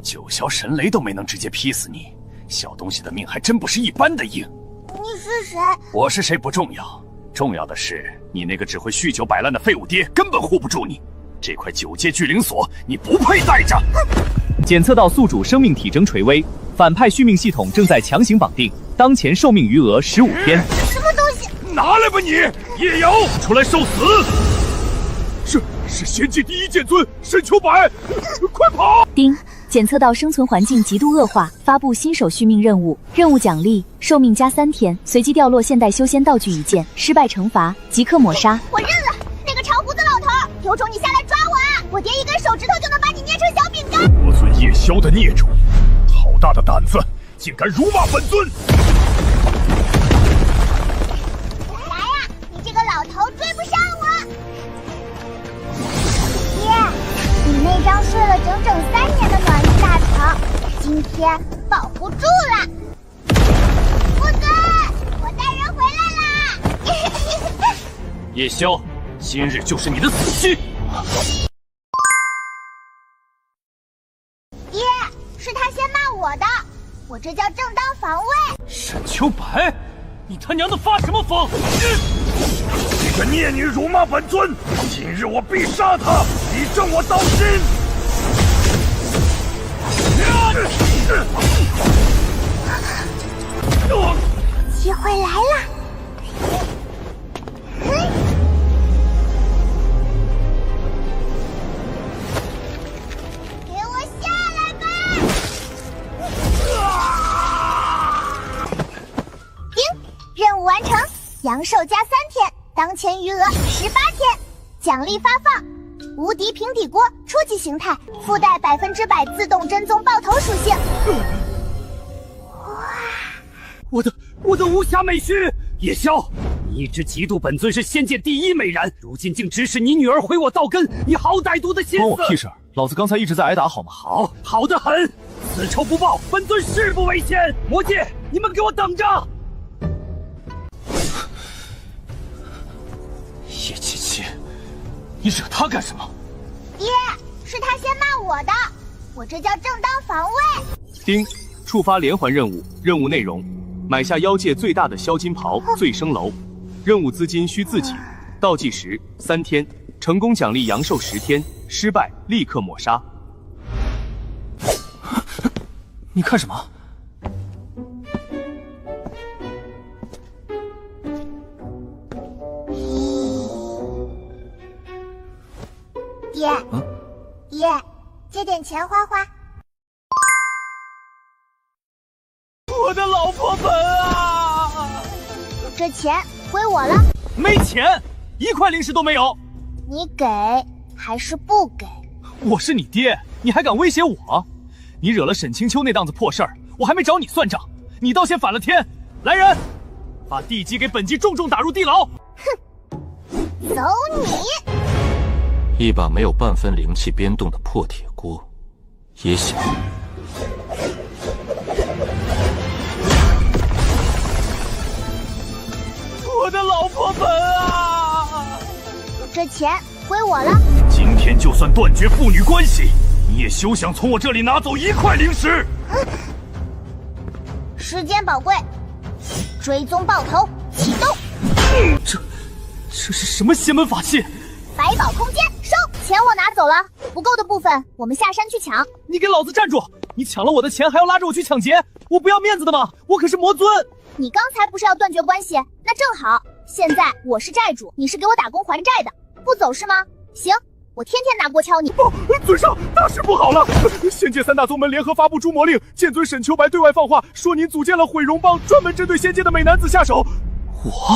九霄神雷都没能直接劈死你，小东西的命还真不是一般的硬。你是谁？我是谁不重要，重要的是你那个只会酗酒摆烂的废物爹根本护不住你。这块九阶巨灵锁你不配带着。检测到宿主生命体征垂危，反派续命系统正在强行绑定，当前寿命余额15天。什么东西？拿来吧你！叶瑶，出来受死！是仙界第一剑尊沈秋白，快跑！丁，检测到生存环境极度恶化，发布新手续命任务，任务奖励寿命加3天，随机掉落现代修仙道具1件，失败惩罚即刻抹杀。我认了，那个长胡子老头，有种你下来抓我啊！我爹一根手指头就能把你捏成小饼干。我尊叶萧的孽种，好大的胆子，竟敢辱骂本尊！来呀，你这个老头追不上我！爹，你那张睡了整整3年的暖玉大床，今天保不住了。夫尊，我带人回来啦！叶萧，今日就是你的死期！爹，是他先骂我的，我这叫正当防卫。沈秋白，你他娘的发什么疯？这个孽女辱骂本尊，今日我必杀她，以正我道心！机会来了！给我下来吧！任务完成，阳寿加3天，当前余额18天，奖励发放：无敌平底锅初级形态，附带100%自动真宗爆头属性。我的无瑕美须，叶萧，你一直嫉妒本尊是仙界第一美人，如今竟指使你女儿毁我道根，你好歹毒的心思！关我屁事！老子刚才一直在挨打，好吗？好得很，此仇不报，本尊誓不为先！魔界，你们给我等着！叶七七，你惹他干什么？爹，是他先骂我的，我这叫正当防卫。丁，触发连环任务，任务内容：买下妖界最大的销金袍醉生楼，任务资金需自己，倒计时3天，成功奖励阳寿10天，失败立刻抹杀。你看什么？爹，爹，借点钱花花。我的老婆本啊！这钱归我了。没钱，1块零食都没有。你给还是不给？我是你爹，你还敢威胁我？你惹了沈清秋那档子破事儿，我还没找你算账，你倒先反了天！来人，把地基给本姬重重打入地牢！走你！一把没有半分灵气编动的破铁锅，也想。我的老婆本啊！这钱归我了。今天就算断绝父女关系，你也休想从我这里拿走1块零食。时间宝贵，追踪爆头启动。这是什么邪门法器？百宝空间收，钱我拿走了，不够的部分我们下山去抢。你给老子站住！你抢了我的钱还要拉着我去抢劫，我不要面子的吗？我可是魔尊！你刚才不是要断绝关系？那正好，现在我是债主，你是给我打工还债的，不走是吗？行，我天天拿锅敲你。嘴上大事不好了！仙界3大宗门联合发布诛魔令，剑尊沈秋白对外放话，说您组建了毁容帮，专门针对仙界的美男子下手。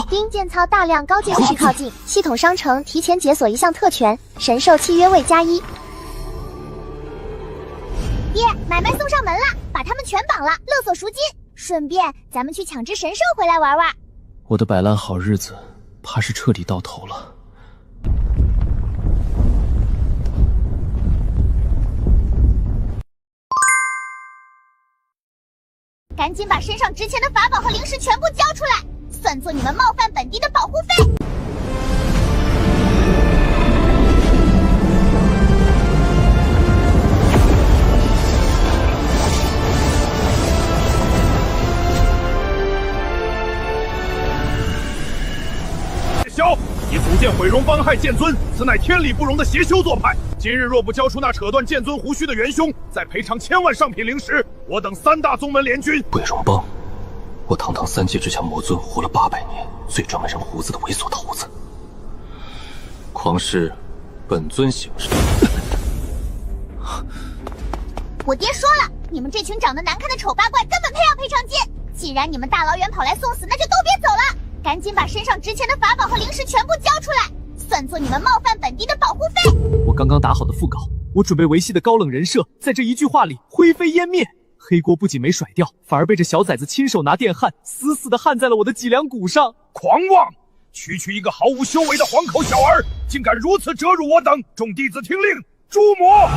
丁建操大量高阶武器靠近，系统商城提前解锁一项特权，神兽契约位+1。爹，买卖送上门了，把他们全绑了，勒索赎金，顺便咱们去抢只神兽回来玩玩。我的摆烂好日子，怕是彻底到头了。赶紧把身上值钱的法宝和灵石全部交出来，算作你们冒犯本地的保护费。中帮害剑尊，此乃天理不容的邪修做派。今日若不交出那扯断剑尊胡须的元凶，再赔偿1000万上品灵石，我等3大宗门联军。鬼荣帮，我堂堂3阶之强魔尊，活了800年，最专门染胡子的猥琐头子。狂师，本尊行事。我爹说了，你们这群长得难看的丑八怪根本配要赔偿金。既然你们大老远跑来送死，那就都别走了，赶紧把身上值钱的法宝和灵石全部交出来，算作你们冒犯本地的保护费。我刚刚打好的副稿，我准备维系的高冷人设，在这一句话里灰飞烟灭。黑锅不仅没甩掉，反而被这小崽子亲手拿电焊，死死地焊在了我的脊梁骨上。狂妄！区区一个毫无修为的黄口小儿，竟敢如此折辱我等！众弟子听令，诛魔！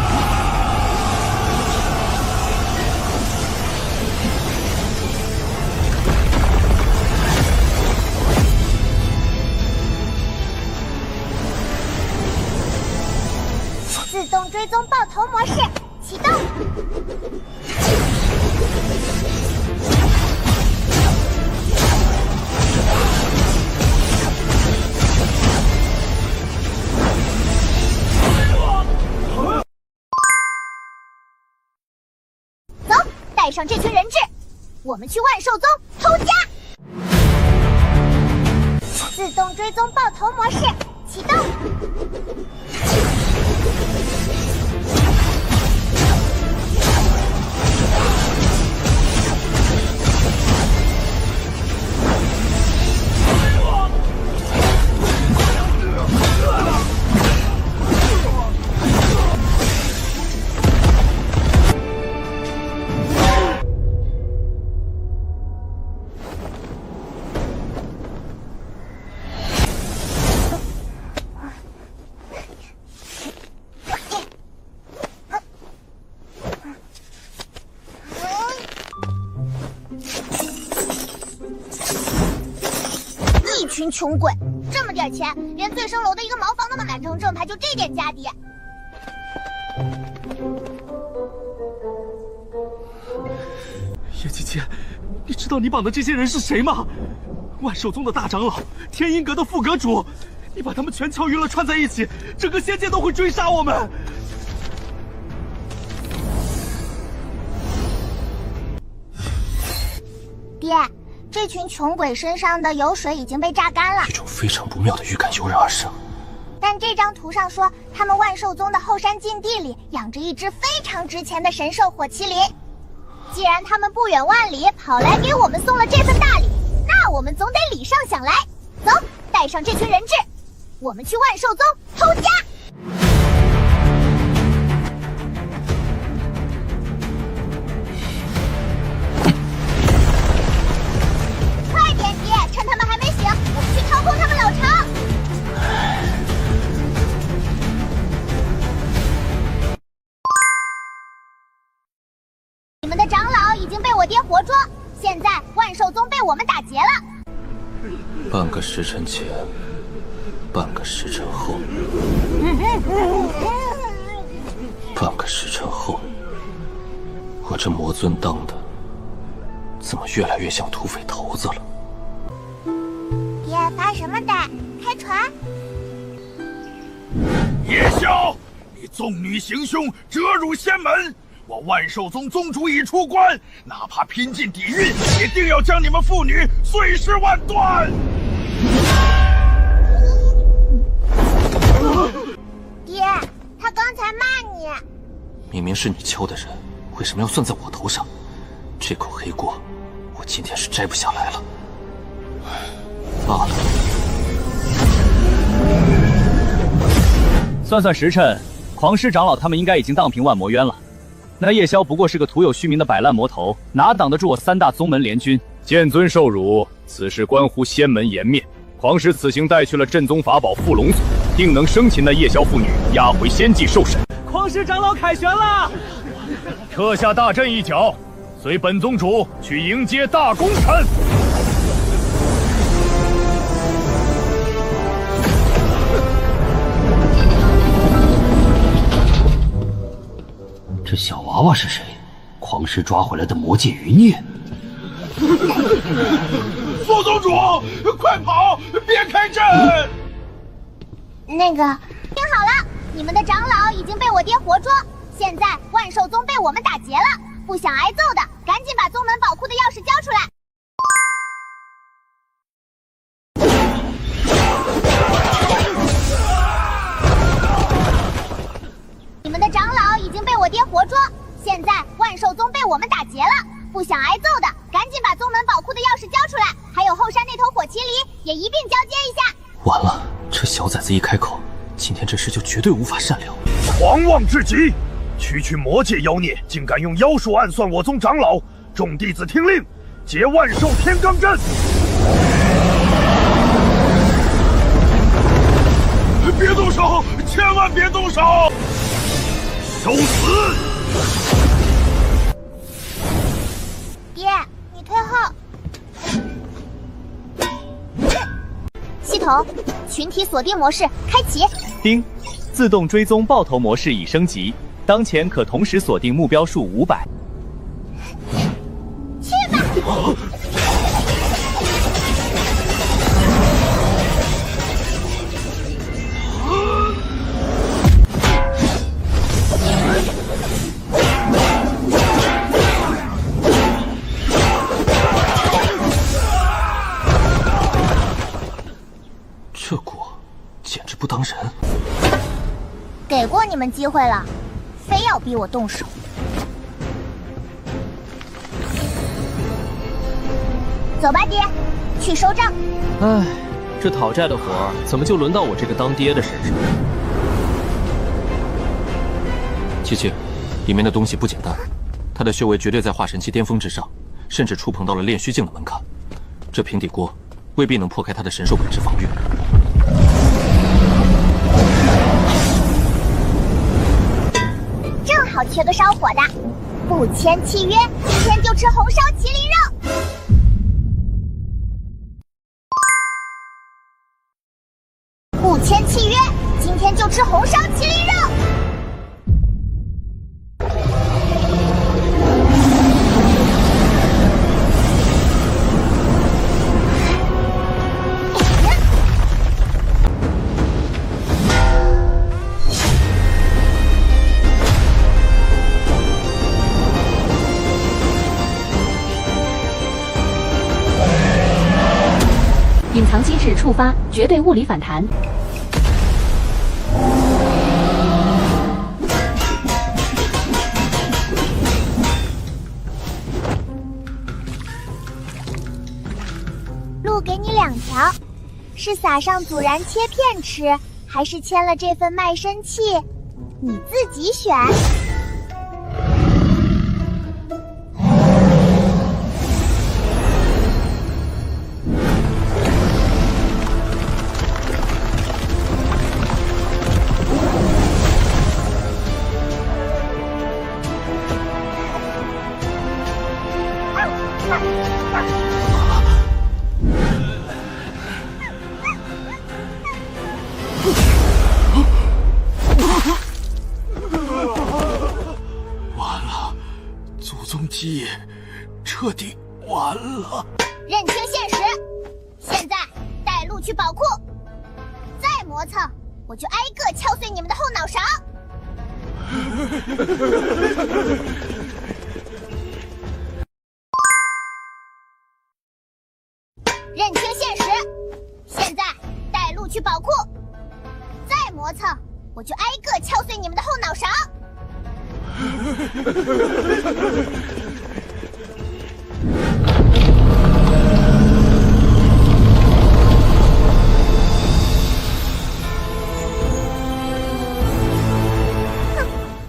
自动追踪爆头模式启动。走，带上这群人质，我们去万寿宗偷家。自动追踪爆头模式启动。一群穷鬼，这么点钱，连醉生楼的一个茅房都能买成正牌，就这点家底。叶姐姐，你知道你绑的这些人是谁吗？万寿宗的大长老，天音阁的副阁主，你把他们全敲晕了串在一起，整个仙界都会追杀我们。爹，这群穷鬼身上的油水已经被榨干了。一种非常不妙的预感油然而生。但这张图上说，他们万寿宗的后山禁地里养着一只非常值钱的神兽火麒麟。既然他们不远万里跑来给我们送了这份大礼，那我们总得礼尚往来。走，带上这群人质，我们去万寿宗偷家。快点，爹，趁他们还没醒，我们去掏空他们老巢。你们的长老已经被我爹活捉，现在万寿宗被我们打劫了。半个时辰前，半个时辰后，半个时辰后，我这魔尊当的，怎么越来越像土匪头子了？爹，发什么呆？开船！叶宵，你纵女行凶，折辱仙门！我万寿宗宗主已出关，哪怕拼尽底蕴，也定要将你们父女碎尸万段！爹，他刚才骂你。明明是你敲的人，为什么要算在我头上？这口黑锅，我今天是摘不下来了。罢了。算算时辰，狂狮长老他们应该已经荡平万魔渊了。那叶宵不过是个徒有虚名的摆烂魔头，哪挡得住我3大宗门联军？剑尊受辱，此事关乎仙门颜面。狂狮此行带去了镇宗法宝缚龙锁，定能生擒那叶宵妇女，押回仙际受审。狂狮长老凯旋了，撤下大阵一角，随本宗主去迎接大功臣。这小娃娃是谁？狂狮抓回来的魔界余孽。副宗主，快跑！别开阵！那个，听好了，你们的长老已经被我爹活捉，现在万寿宗被我们打劫了，不想挨揍的，赶紧把宗门宝库的钥匙交出来。你们的长老已经被我爹活捉，现在万寿宗被我们打劫了，不想挨揍的，赶紧把宗门宝库的钥匙交出来，还有后山那头火麒麟也一并交接一下。完了，这小崽子一开口，今天这事就绝对无法善了。狂妄至极！区魔界妖孽竟敢用妖术暗算我宗长老，众弟子听令，结万寿天罡阵！别动手，千万别动手！受死！爹，你退后。系统，群体锁定模式开启。丁，自动追踪爆头模式已升级，当前可同时锁定目标数500。去吧！这果简直不当人。给过你们机会了，非要逼我动手。走吧，爹，去收账。唉，这讨债的活儿怎么就轮到我这个当爹的身上？七七，里面的东西不简单，他的修为绝对在化神期巅峰之上，甚至触碰到了炼虚境的门槛。这平底锅未必能破开他的神兽本质防御。正好缺个烧火的，不签契约，今天就吃红烧麒麟肉。不签契约，今天就吃红烧麒麟肉。隐藏机制触发，绝对物理反弹。路给你2条，是撒上阻燃切片吃，还是签了这份卖身契？你自己选。完了，祖宗基业彻底完了。认清现实，现在带路去宝库，再磨蹭，我就挨个敲碎你们的后脑勺。认清现实，现在带路去宝库，再磨蹭，我就挨个敲碎你们的后脑勺。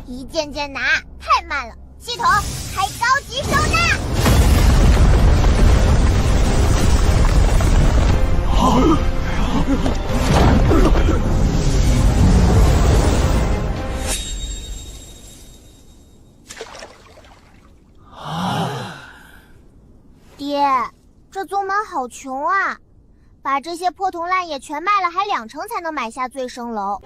一件件拿，太慢了。系统开高级收纳。爹，这宗门好穷啊，把这些破铜烂野全卖了，还2成才能买下醉生楼。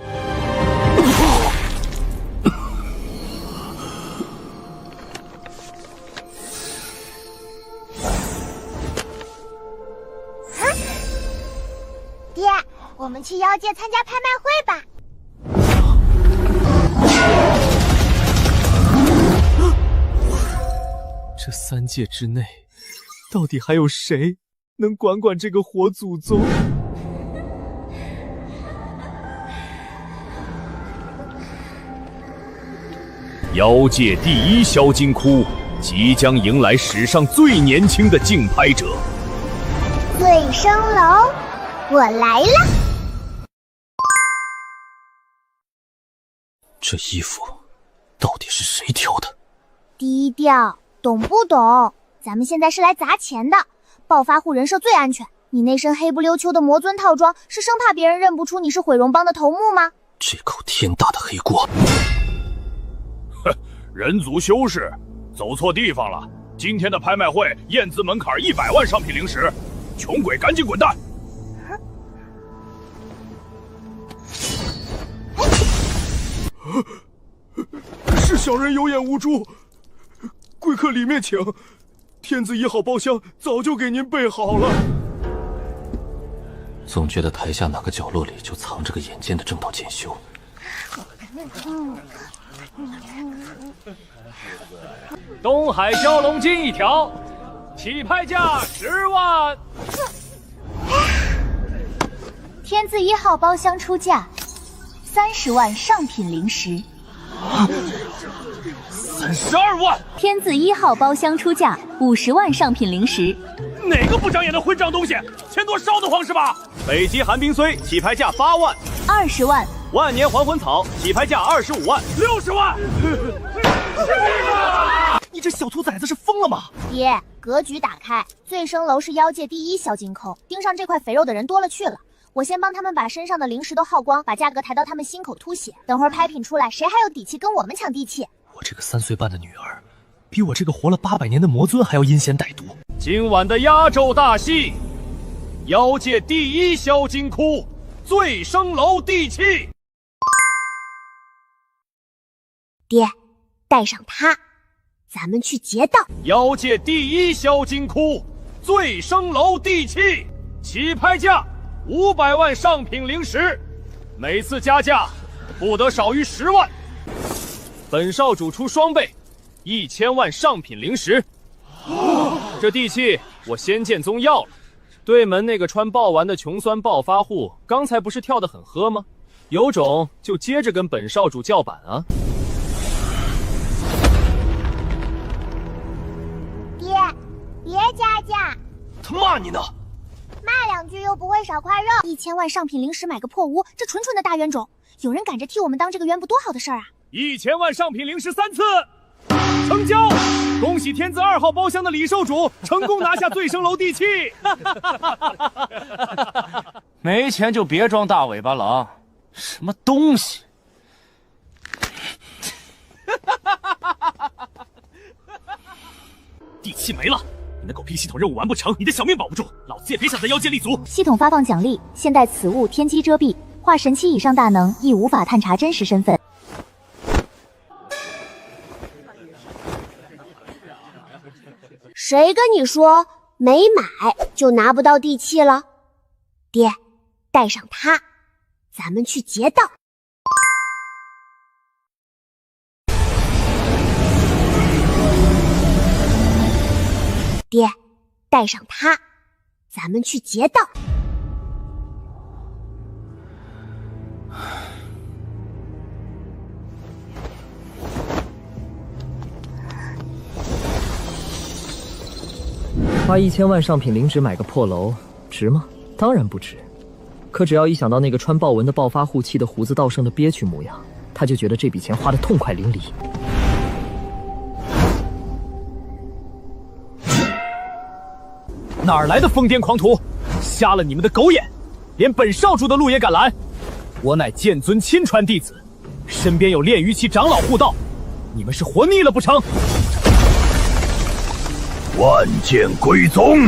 爹，我们们去妖界参加拍卖会吧。这3界之内，到底还有谁能管这个火祖宗？妖界第1销金窟即将迎来史上最年轻的竞拍者。醉生楼，我来了。这衣服到底是谁挑的？低调，懂不懂？咱们现在是来砸钱的，暴发户人设最安全。你那身黑不溜秋的魔尊套装，是生怕别人认不出你是毁容帮的头目吗？这口天大的黑锅！哼，人族修士，走错地方了。今天的拍卖会验资门槛100万上品灵石，穷鬼赶紧滚蛋！是小人有眼无珠，贵客里面请。天子1号包厢早就给您备好了。总觉得台下哪个角落里就藏着个眼尖的正道剑修。东海蛟龙筋1条，起拍价10万。天字1号包厢出价30万上品灵石。32万！天字1号包厢出价50万上品灵石。哪个不长眼的混账东西？钱多烧得慌是吧？北极寒冰虽起拍价8万，20万。万年还魂草起拍价25万，60万。你这小兔崽子是疯了吗？爹，格局打开，醉生楼是妖界第1销金抠，盯上这块肥肉的人多了去了。我先帮他们把身上的灵石都耗光，把价格抬到他们心口吐血。等会儿拍品出来，谁还有底气跟我们抢地气？我这个3岁半的女儿，比我这个活了800年的魔尊还要阴险歹毒。今晚的压轴大戏，妖界第1销金窟醉生楼地气。爹，带上他，咱们去劫道。妖界第1销金窟醉生楼地气，起拍价500万上品灵石，每次加价不得少于10万。本少主出双倍，1000万上品灵石。这地气我仙剑宗要了。对门那个穿爆丸的穷酸暴发户，刚才不是跳得很喝吗？有种就接着跟本少主叫板啊！爹，别加价！他骂你呢！骂2句又不会少块肉。1000万上品灵石买个破屋，这纯纯的大冤种。有人赶着替我们当这个冤不，多好的事儿啊！1000万上品灵石3次成交，恭喜天字2号包厢的李受主成功拿下醉生楼地气。没钱就别装大尾巴狼，什么东西？地气没了，你的狗屁系统任务完不成，你的小命保不住，老子也别想在妖界立足。系统发放奖励，现代此物天机遮蔽，化神期以上大能亦无法探查真实身份。谁跟你说没买就拿不到地气了？爹，带上他，咱们去劫道。爹，带上他，咱们去劫道。花1000万上品灵石买个破楼，值吗？当然不值。可只要一想到那个穿豹纹的暴发户气得胡子倒生的憋屈模样，他就觉得这笔钱花得痛快淋漓。哪儿来的疯癫狂徒？瞎了你们的狗眼！连本少主的路也敢拦！我乃剑尊亲传弟子，身边有炼狱期长老护道，你们是活腻了不成？万剑归宗！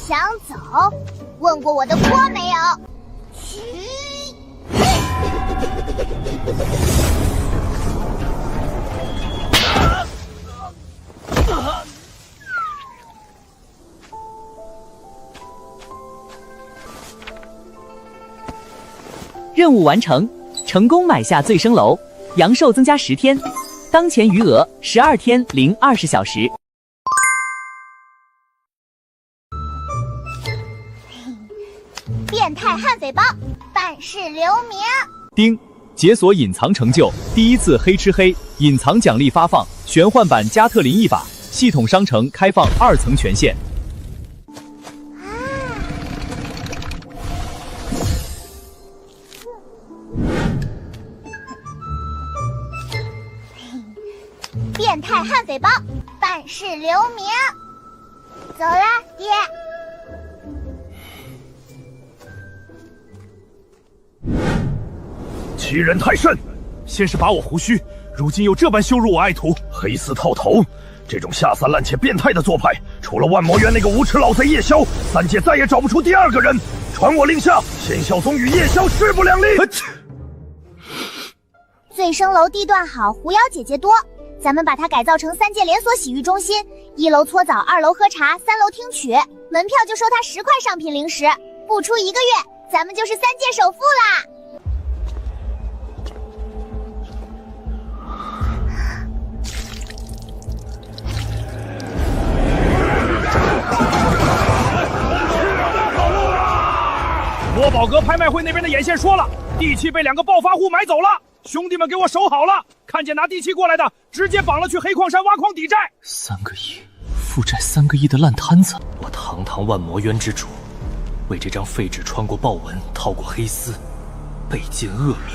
想走？问过我的坡没有？去！任务完成，成功买下醉生楼，阳寿增加10天，当前余额12天零20小时。变态悍匪帮，办事留名。丁，解锁隐藏成就，第一次黑吃黑，隐藏奖励发放，玄幻版加特林一把，系统商城开放2层权限。变态悍匪帮，办事留名。走了，爹。欺人太甚！先是拔我胡须，如今又这般羞辱我爱徒，黑丝套头，这种下三滥且变态的做派，除了万魔园那个无耻老贼夜宵，3界再也找不出第2个人。传我令下，仙孝宗与夜宵势不两立。醉生楼地段好，狐妖姐姐多，咱们把它改造成3界连锁洗浴中心，1楼搓澡，2楼喝茶，3楼听曲，门票就收他10块上品零食，不出1个月，咱们就是3界首富啦！多宝阁拍卖会那边的眼线说了，地契被2个暴发户买走了，兄弟们给我守好了，看见拿地契过来的，直接绑了去黑矿山挖矿抵债。3个亿，负债3个亿的烂摊子，我堂堂万魔渊之主，为这张废纸穿过豹纹，套过黑丝，背尽恶名，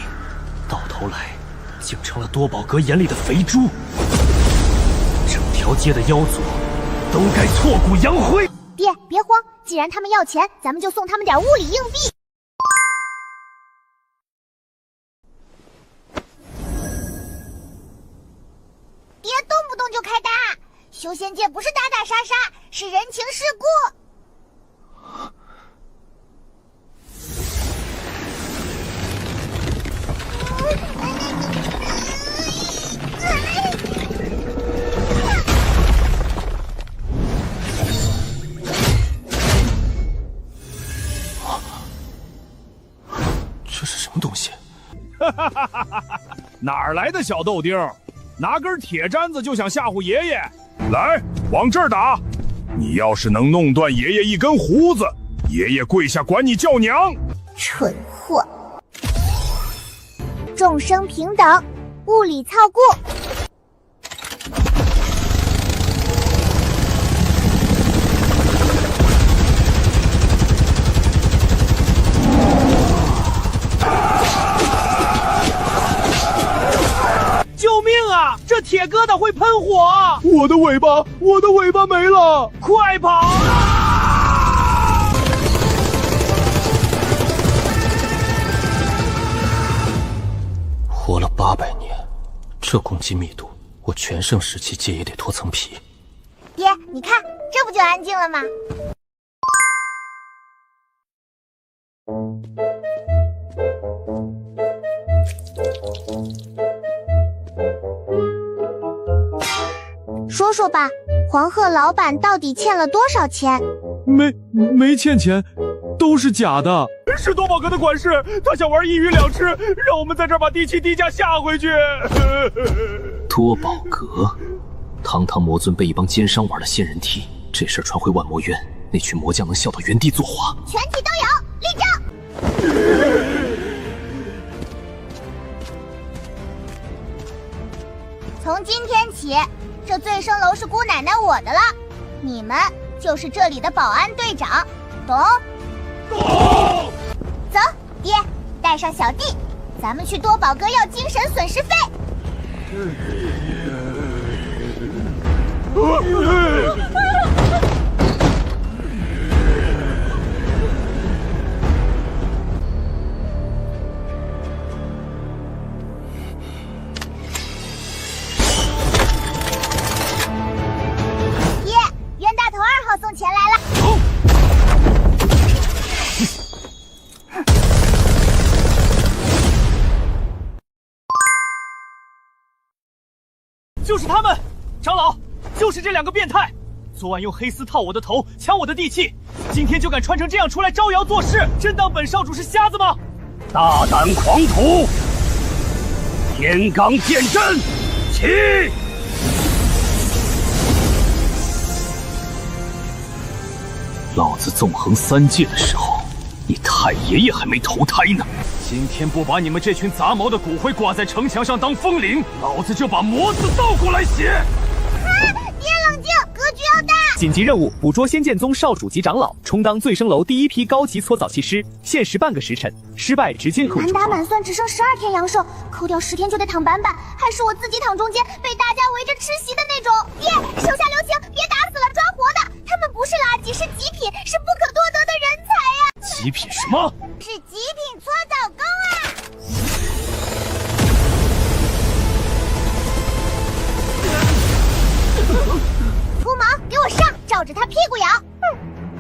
到头来竟成了多宝阁眼里的肥猪，整条街的妖族都该挫骨扬灰。爹，别慌，既然他们要钱，咱们就送他们点物理硬币。别动不动就开打，修仙界不是打打杀杀，是人情世故。这是什么东西？哪儿来的小豆丁？拿根铁砧子就想吓唬爷爷？来，往这儿打！你要是能弄断爷爷一根胡子，爷爷跪下管你叫娘。蠢货！众生平等，物理操故。救命啊！这铁疙瘩会喷火！我的尾巴没了！快跑啊！活了800年，这攻击密度，我全盛时期戒也得脱层皮。爹，你看，这不就安静了吗？说说吧，黄鹤老板到底欠了多少钱？没欠钱，都是假的。是多宝阁的管事，他想玩一鱼两吃，让我们在这儿把地契低价下回去。多宝阁，堂堂魔尊被一帮奸商玩了仙人踢，这事儿传回万魔渊，那群魔将能笑到原地作画。全体都有，立正！从今天起，这醉生楼是姑奶奶我的了，你们就是这里的保安队长，懂？懂。走，爹，带上小弟，咱们去多宝阁要精神损失费。就是他们！长老，就是这2个变态！昨晚用黑丝套我的头，抢我的地气，今天就敢穿成这样出来招摇作势，真当本少主是瞎子吗？大胆狂徒！天罡剑阵，起！老子纵横3界的时候，你太爷爷还没投胎呢。今天不把你们这群杂毛的骨灰挂在城墙上当风铃，老子就把魔字倒过来写！别冷静，格局要大！紧急任务：捕捉仙剑宗少主及长老，充当醉生楼第1批高级搓澡器师，限时半个时辰，失败直接扣除。满打满算只剩12天阳寿，扣掉10天就得躺板板，还是我自己躺中间，被大家围着吃席的那种。爹，手下留情，别打死了，抓活的！他们不是垃圾，是极品，是不可多得的人才呀！极品什么？是极品搓澡工啊！秃毛，给我上，照着他屁股咬！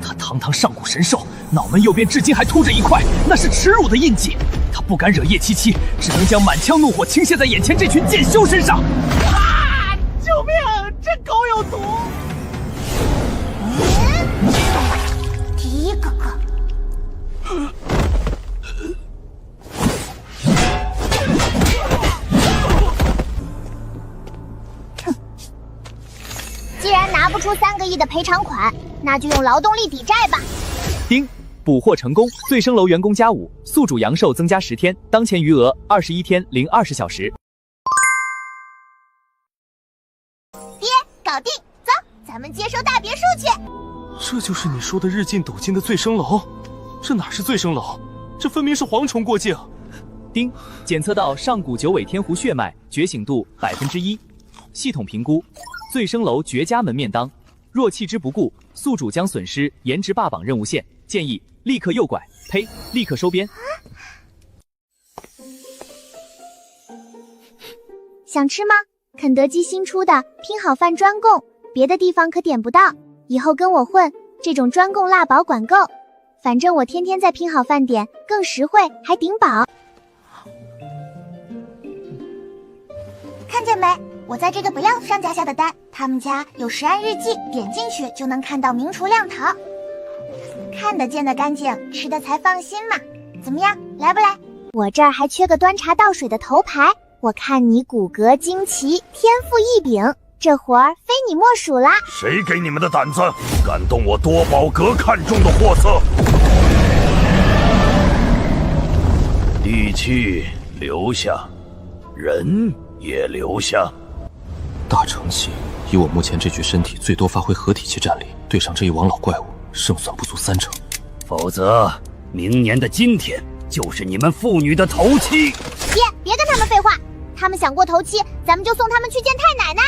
他堂堂上古神兽，脑门右边至今还凸着一块，那是耻辱的印记。他不敢惹叶七七，只能将满腔怒火倾泻在眼前这群贱修身上。啊！救命！这狗有毒！第一个个。既然拿不出3个亿的赔偿款，那就用劳动力抵债吧。丁，捕获成功，醉生楼员工加5，宿主阳寿增加10天，当前余额21天零20小时。爹，搞定，走，咱们接收大别墅去。这就是你说的日进斗金的醉生楼？这哪是醉生楼？这分明是蝗虫过境。丁，检测到上古九尾天狐血脉，觉醒度1%。系统评估：醉生楼绝佳门面当，若弃之不顾，宿主将损失颜值霸榜任务线，建议立刻右拐，呸，立刻收编。想吃吗？肯德基新出的拼好饭专供，别的地方可点不到。以后跟我混，这种专供辣保管够。反正我天天在拼好饭点，更实惠还顶饱。看见没？我在这个不要上家下的单，他们家有食安日记，点进去就能看到名厨亮淘。看得见的干净，吃的才放心嘛。怎么样，来不来？我这儿还缺个端茶倒水的头牌，我看你骨骼惊奇，天赋异禀，这活儿非你莫属啦！谁给你们的胆子，敢动我多宝阁看中的货色？地气留下，人也留下。大成期，以我目前这具身体，最多发挥合体期战力，对上这一王老怪物，胜算不足30%。否则，明年的今天就是你们父女的头七。爹，别跟他们废话，他们想过头七，咱们就送他们去见太奶奶。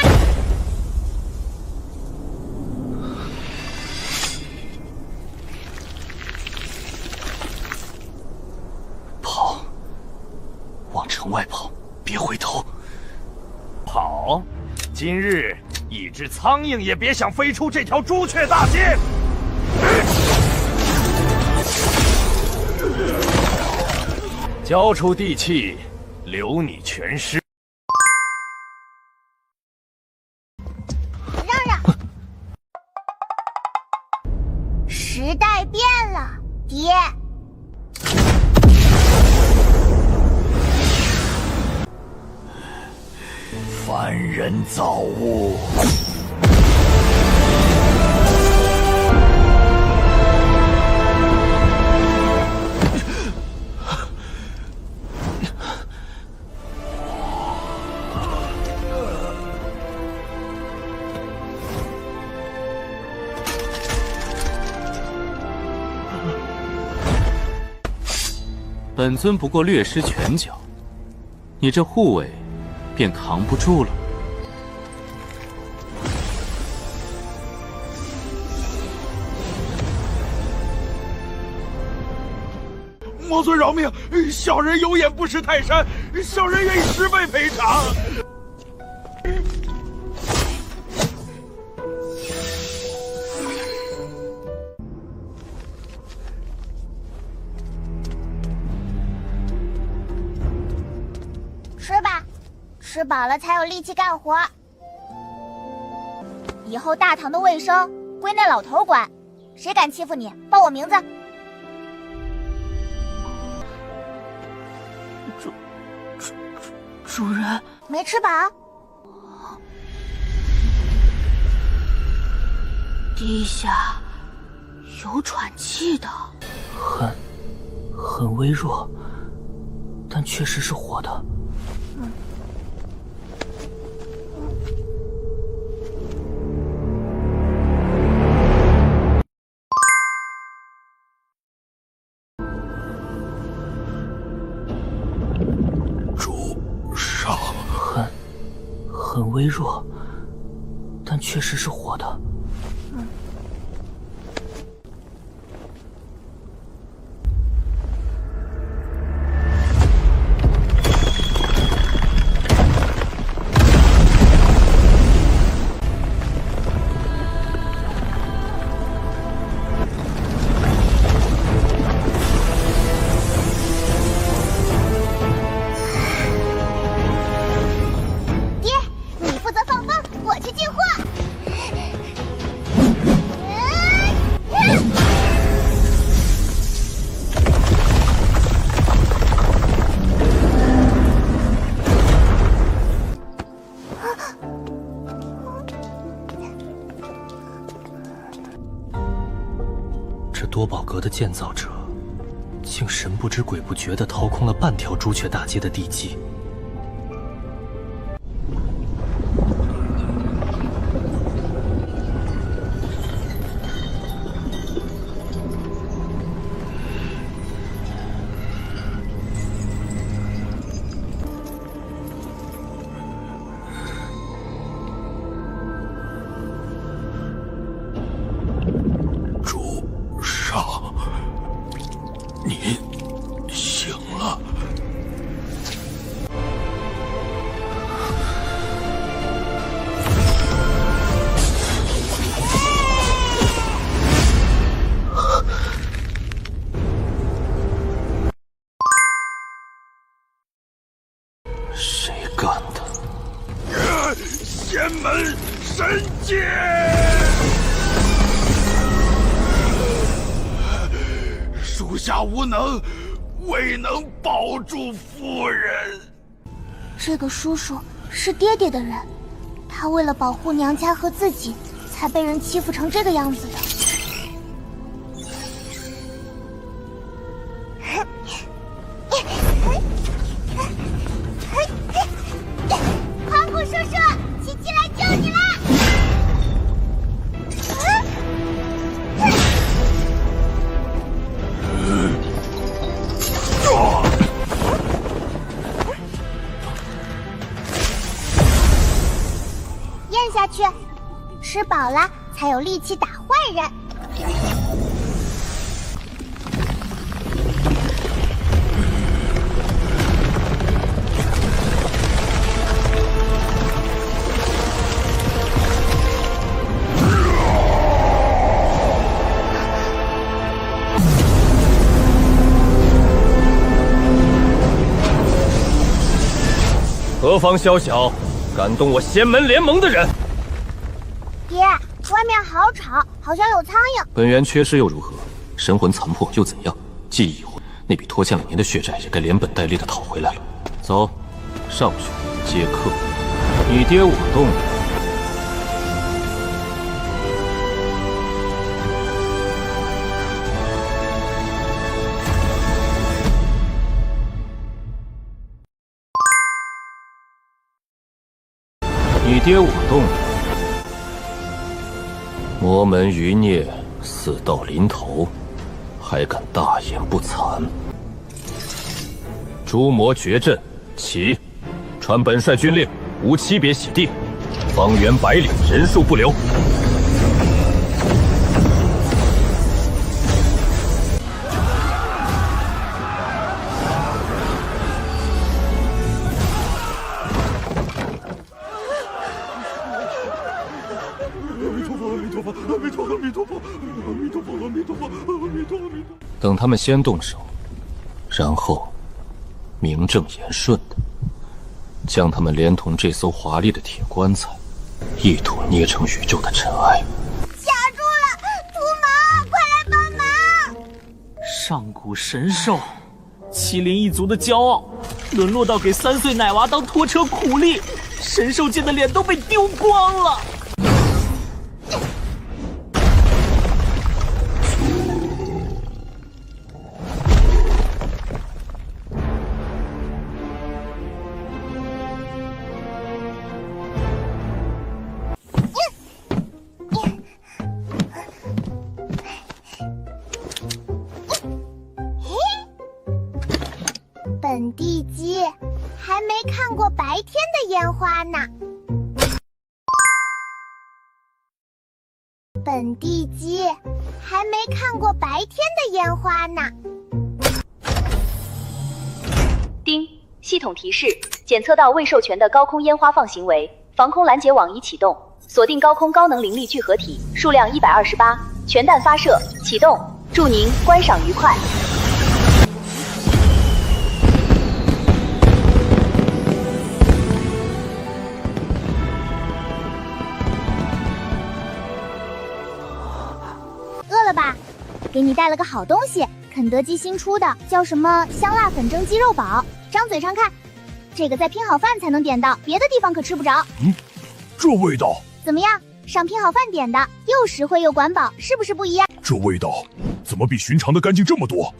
跑，往城外跑，别回头。跑！今日一只苍蝇也别想飞出这条朱雀大街！交出地气，留你全尸。让让！时代变了，爹。凡人造物。本尊不过略施拳脚，你这护卫便扛不住了。魔尊饶命！小人有眼不识泰山，小人愿意10倍赔偿。吃吧，吃饱了才有力气干活。以后大唐的卫生归那老头管，谁敢欺负你，报我名字。主人，没吃饱？地下有喘气的，很微弱，但确实是活的。很微弱，但确实是活的。多宝阁的建造者，竟神不知鬼不觉地掏空了半条朱雀大街的地基。你醒了。谁干的？仙门神剑！属下无能，未能保住夫人。这个叔叔是爹爹的人，他为了保护娘家和自己，才被人欺负成这个样子的。黄虎叔叔，琪琪来救你啦！咽下去，吃饱了才有力气打坏人。何方宵小，敢动我仙门联盟的人？爹，外面好吵，好像有苍蝇。本源缺失又如何？神魂残破又怎样？记忆已毁，那笔拖欠了您的血债也该连本带利的讨回来了。走，上去接客。你爹我动了。你爹我动了，魔门余孽死到临头，还敢大言不惭！诛魔绝阵，起！传本帅军令，无期别洗地，方圆100里人数不留。等他们先动手，然后名正言顺的将他们连同这艘华丽的铁棺材一土捏成宇宙的尘埃。卡住了，秃毛，快来帮忙！上古神兽，麒麟一族的骄傲，沦落到给3岁奶娃当拖车苦力，神兽界的脸都被丢光了。本地鸡还没看过白天的烟花呢。本地鸡还没看过白天的烟花呢。丁，系统提示：检测到未授权的高空烟花放行为，防空拦截网已启动，锁定高空高能灵力聚合体，数量128，全弹发射，启动。祝您观赏愉快。饿了吧？给你带了个好东西，肯德基新出的，叫什么香辣粉蒸鸡肉堡。张嘴尝看，这个在拼好饭才能点到，别的地方可吃不着。这味道怎么样？上拼好饭点的，又实惠又管饱，是不是不一样？这味道怎么比寻常的干净这么多？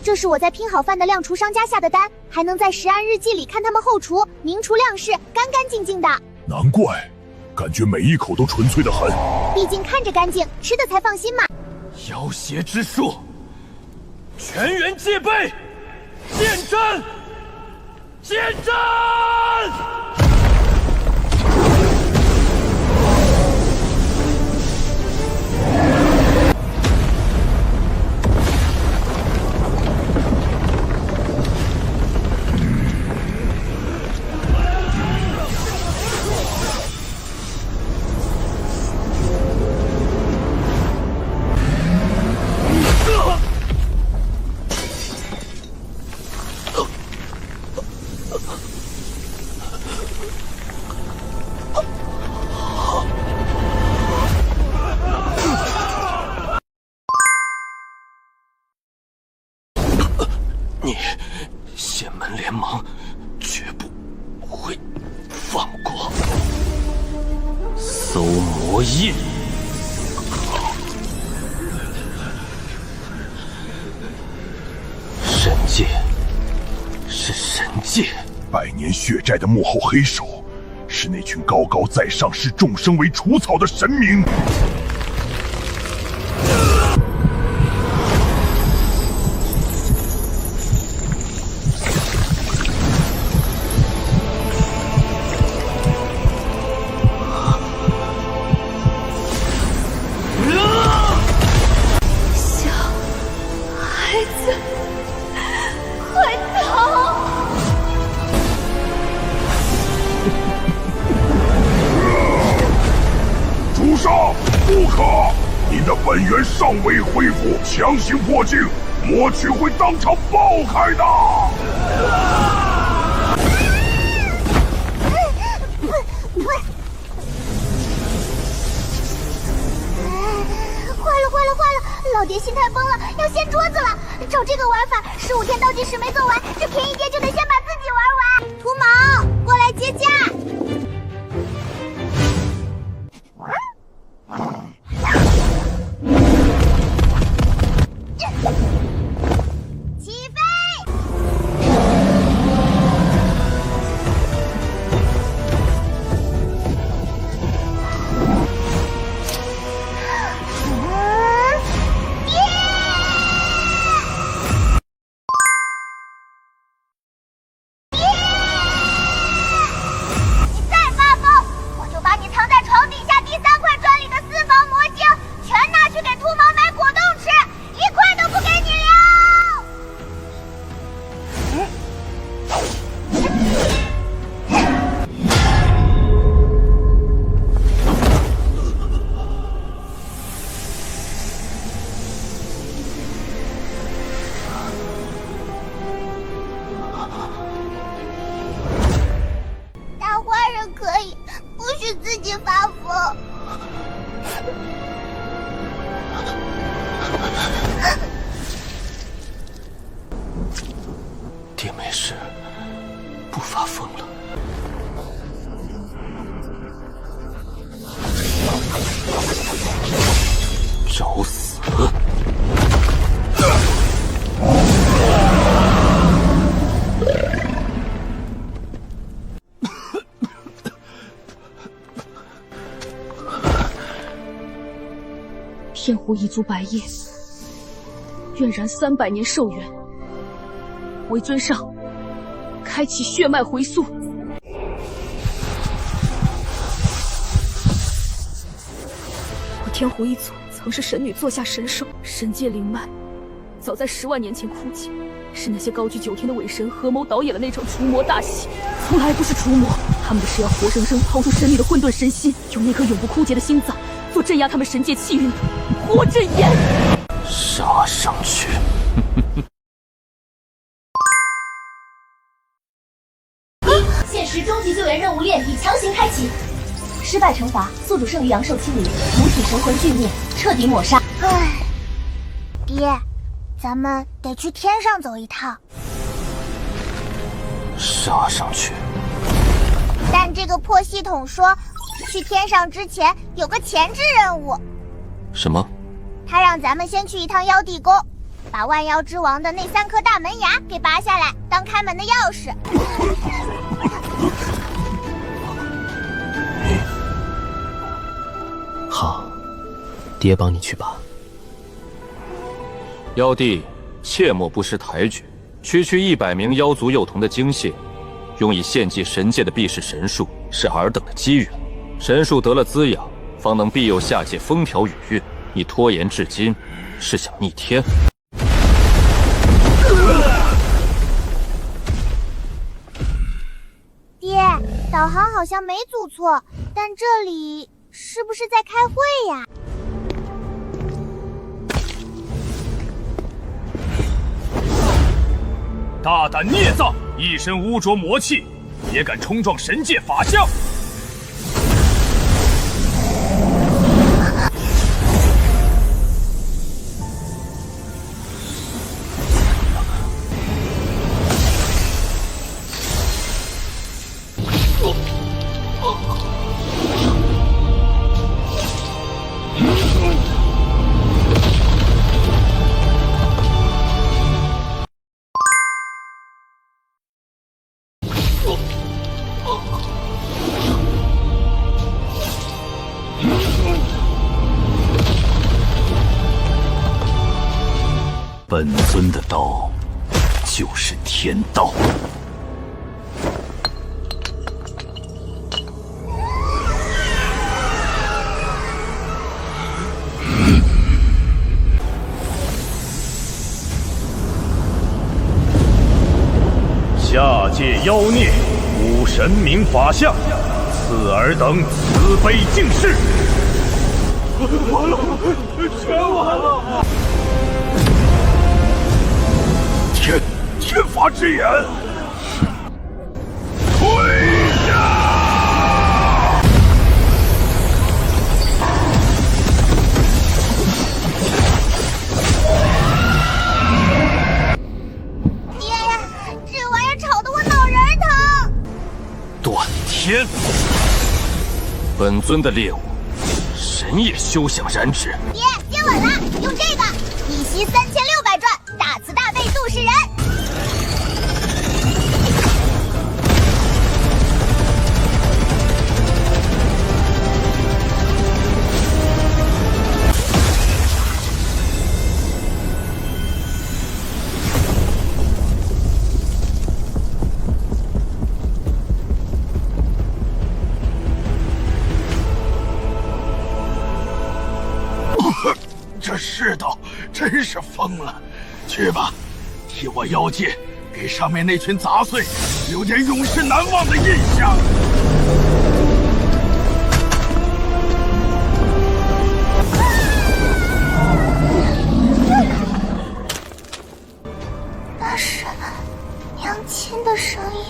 这是我在拼好饭的亮厨商家下的单，还能在食安日记里看他们后厨，明厨亮室，干干净净的。难怪，感觉每一口都纯粹的很。毕竟看着干净，吃的才放心嘛。妖邪之术，全员戒备，见战！见战！你仙门联盟绝不会放过搜魔印。神界是神界，百年血债的幕后黑手是那群高高在上视众生为除草的神明。本源尚未恢复，强行破境，魔区会当场爆开的！坏了！老爹心态崩了，要掀桌子了！照这个玩法，15天倒计时没做完，这便宜爹就得先把自己玩完。秃毛，过来接驾！起飞！自己爹没事，不发疯了。找死！天狐一族白夜，愿燃300年寿元。为尊上开启血脉回溯。我天狐一族曾是神女座下神兽，神界灵脉早在10万年前枯竭，是那些高居9天的伪神合谋导演了那场除魔大戏。从来不是除魔，他们的是要活生生掏出神女的混沌神心，用那颗永不枯竭的心脏做镇压他们神界气运的活镇眼。杀上去！现实终极救援任务链已强行开启，失败惩罚，宿主剩余阳寿清零，母体神魂俱灭，彻底抹杀。唉，爹，咱们得去天上走一趟。杀上去！但这个破系统说，去天上之前有个前置任务。什么？他让咱们先去一趟妖帝宫，把万妖之王的那3颗大门牙给拔下来，当开门的钥匙。好，爹帮你去拔。妖帝，切莫不识抬举，区区100名妖族幼童的精血，用以献祭神界的避世神树，是尔等的机缘。神树得了滋养，方能庇佑下界风调雨运。你拖延至今，是想逆天？爹，导航好像没组错，但这里是不是在开会呀？大胆孽障，一身污浊魔气，也敢冲撞神界法相！本尊的刀就是天道。下界妖孽，无神明法相，此尔等慈悲敬事。完了，全完了！天法之眼，退下！爹呀，这玩意儿吵得我脑仁疼！断天！本尊的猎物，神也休想染指。爹，接吻了，用这个，一息3600转，大慈大悲度世人。这世道真是疯了！去吧，替我妖界给上面那群杂碎留点永世难忘的印象。那是娘亲的声音。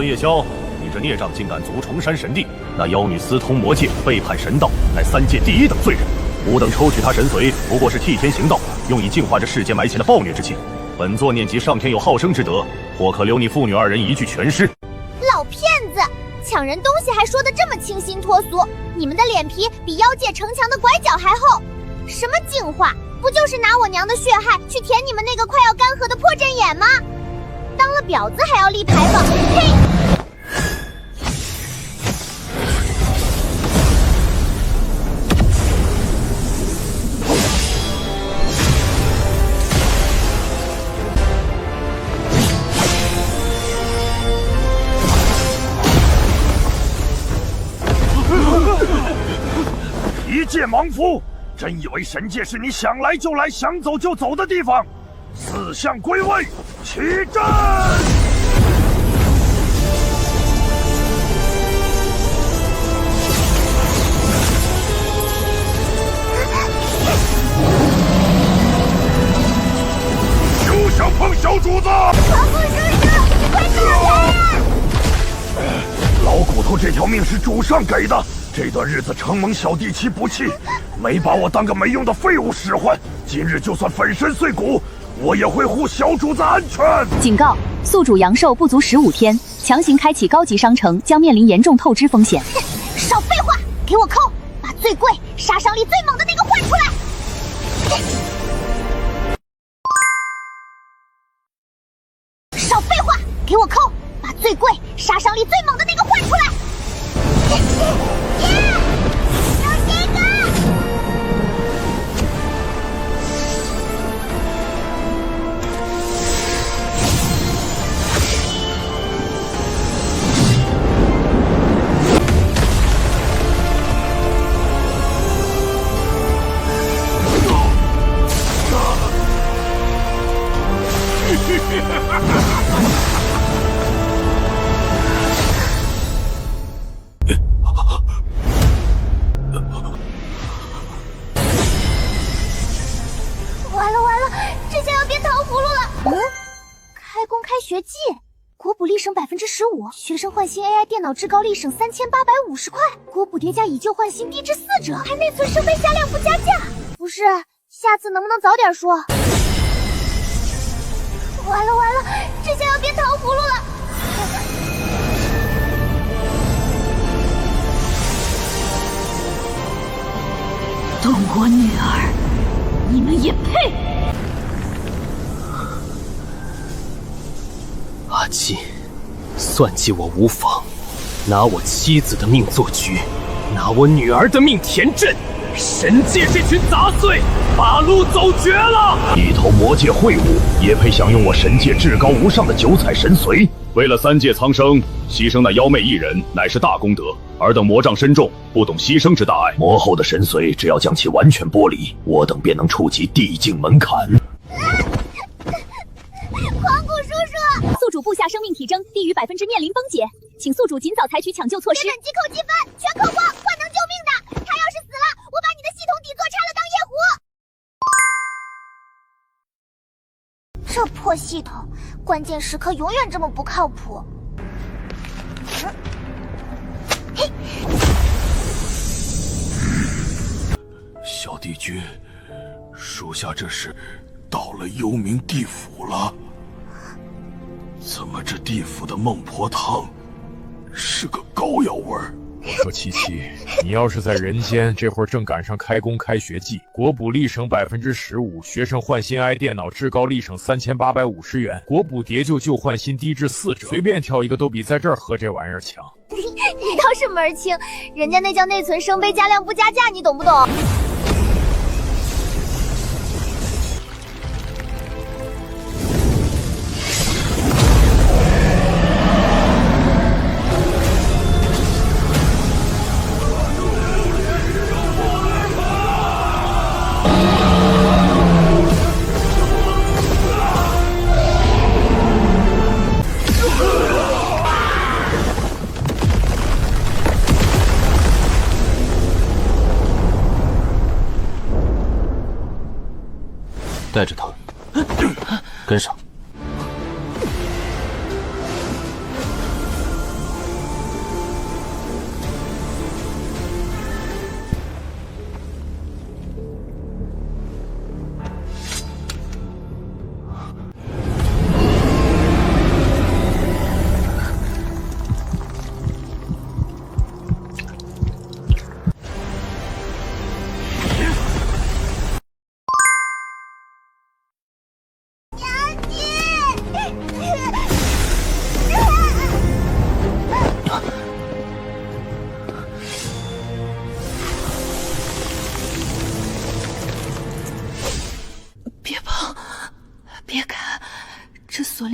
夜宵，你这孽障竟敢族重山神地！那妖女私通魔界，背叛神道，乃3界第1等罪人。吾等抽取她神髓，不过是替天行道，用以净化这世间埋前的暴虐之气。本座念及上天有好生之德，或可留你父女2人一具全尸。老骗子，抢人东西还说得这么清新脱俗，你们的脸皮比妖界城墙的拐角还厚。什么净化？不就是拿我娘的血汗去填你们那个快要干涸的破阵眼吗？当了婊子还要立牌坊，呸！一介莽夫，真以为神界是你想来就来、想走就走的地方？四相归位，起阵！休想碰小主子！皇姑叔叔，快躲开！老骨头这条命是主上给的。这段日子承蒙小弟妻不弃，没把我当个没用的废物使唤。今日就算粉身碎骨，我也会护小主子安全。警告：宿主阳寿不足15天，强行开启高级商城将面临严重透支风险。少废话，给我扣！把最贵、杀伤力最猛的那个换出来！少废话，给我扣！把最贵、杀伤力最猛的那个换出来！有这个！学季，国补立省15%，学生换新 AI 电脑至高立省3850块，国补叠加以旧换新低至4折，还内存升杯加量不加价。不是，下次能不能早点说？完了，这下要变糖葫芦了。动我女儿，你们也配？阿基，算计我无妨，拿我妻子的命做局，拿我女儿的命填阵，神界这群杂碎，把路走绝了！一头魔界秽物，也配享用我神界至高无上的九彩神髓？为了3界苍生，牺牲那妖媚一人，乃是大功德。尔等魔障深重，不懂牺牲之大爱。魔后的神髓，只要将其完全剥离，我等便能触及地境门槛。皇谷叔叔，宿主部下生命体征低于%面临崩解，请宿主尽早采取抢救措施。别等级扣积分，全扣光，换能救命的。他要是死了，我把你的系统底座拆了当夜壶。这破系统，关键时刻永远这么不靠谱。小帝君，属下这是到了幽冥地府了。怎么这地府的孟婆汤是个膏药味儿？我说七七，你要是在人间，这会儿正赶上开工开学季，国补立省15%，学生换新 AI 电脑至高立省3850元，国补叠旧换新低至4折，随便挑一个都比在这儿喝这玩意儿强。你倒是门儿清，人家那叫内存升杯加量不加价，你懂不懂？带着他，跟上。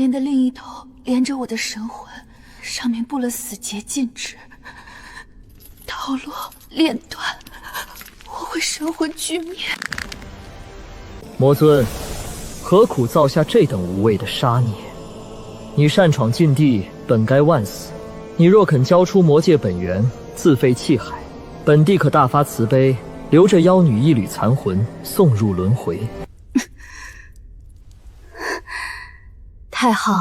链的另一头连着我的神魂，上面布了死结禁制，逃落链断，我会神魂俱灭。魔尊，何苦造下这等无谓的杀孽？你擅闯禁地，本该万死。你若肯交出魔界本源，自废弃海，本帝可大发慈悲，留着妖女一缕残魂，送入轮回。太昊，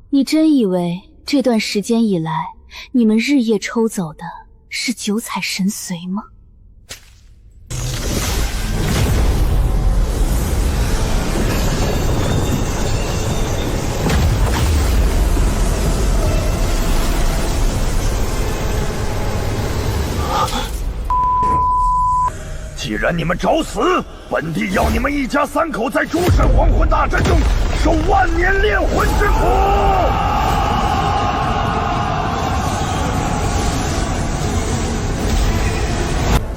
你真以为这段时间以来，你们日夜抽走的是九彩神髓吗？既然你们找死，本帝要你们一家三口在诸神黄昏大战中受万年炼魂之苦！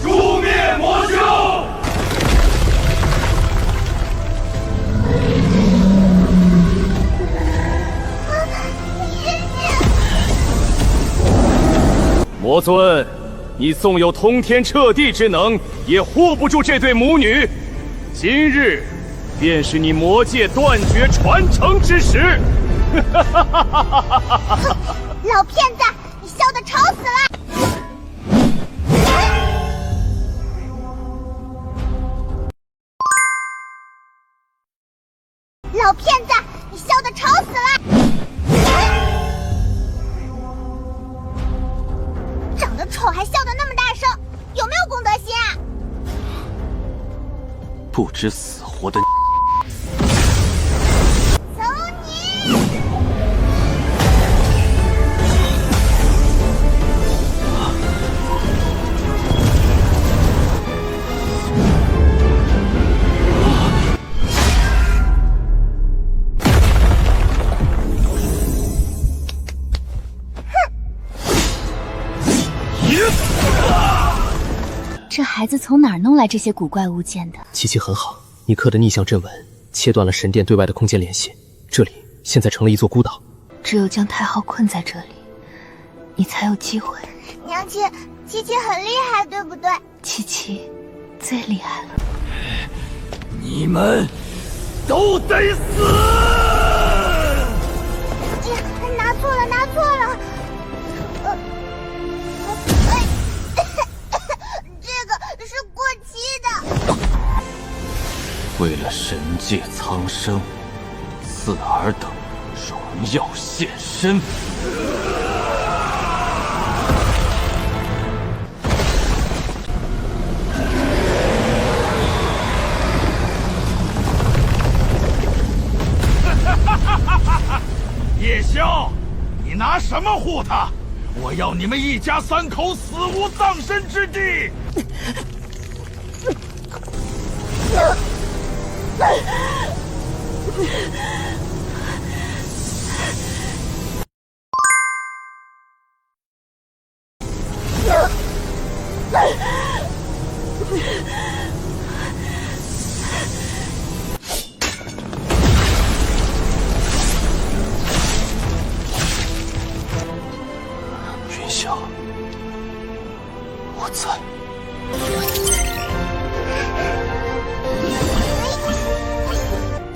诛灭魔修！魔尊，你纵有通天彻地之能，也护不住这对母女。今日，便是你魔界断绝传承之时。老骗子，你笑得丑死了！老骗子，你笑得丑死了！长得丑还笑得那么大声，有没有公德心啊？不知死活的走你！这孩子从哪儿弄来这些古怪物件的？琪琪很好，你刻的逆向阵纹切断了神殿对外的空间联系，这里现在成了一座孤岛。只有将太昊困在这里，你才有机会。娘亲，琪琪很厉害，对不对？琪琪最厉害了。你们都得死！拿错了，拿错了。这个是过期的。为了神界苍生，四尔等荣耀现身。叶宵，你拿什么护他？我要你们一家三口死无葬身之地！云霄，我在。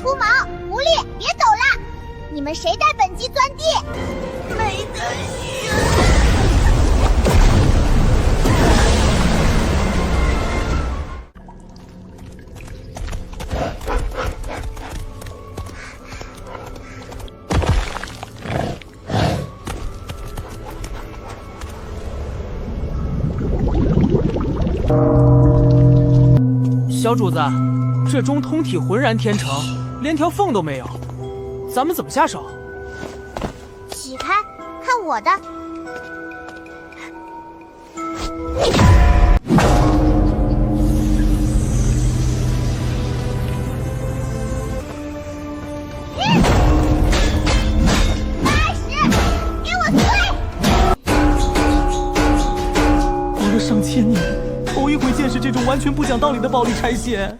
秃毛、狐狸，别走了！你们谁带本姬钻地？没得选。小主子，这钟通体浑然天成，连条缝都没有，咱们怎么下手？起开，看我的！80，给我碎！活了上千年，头一回见识这种完全不讲道理的暴力拆卸。 ”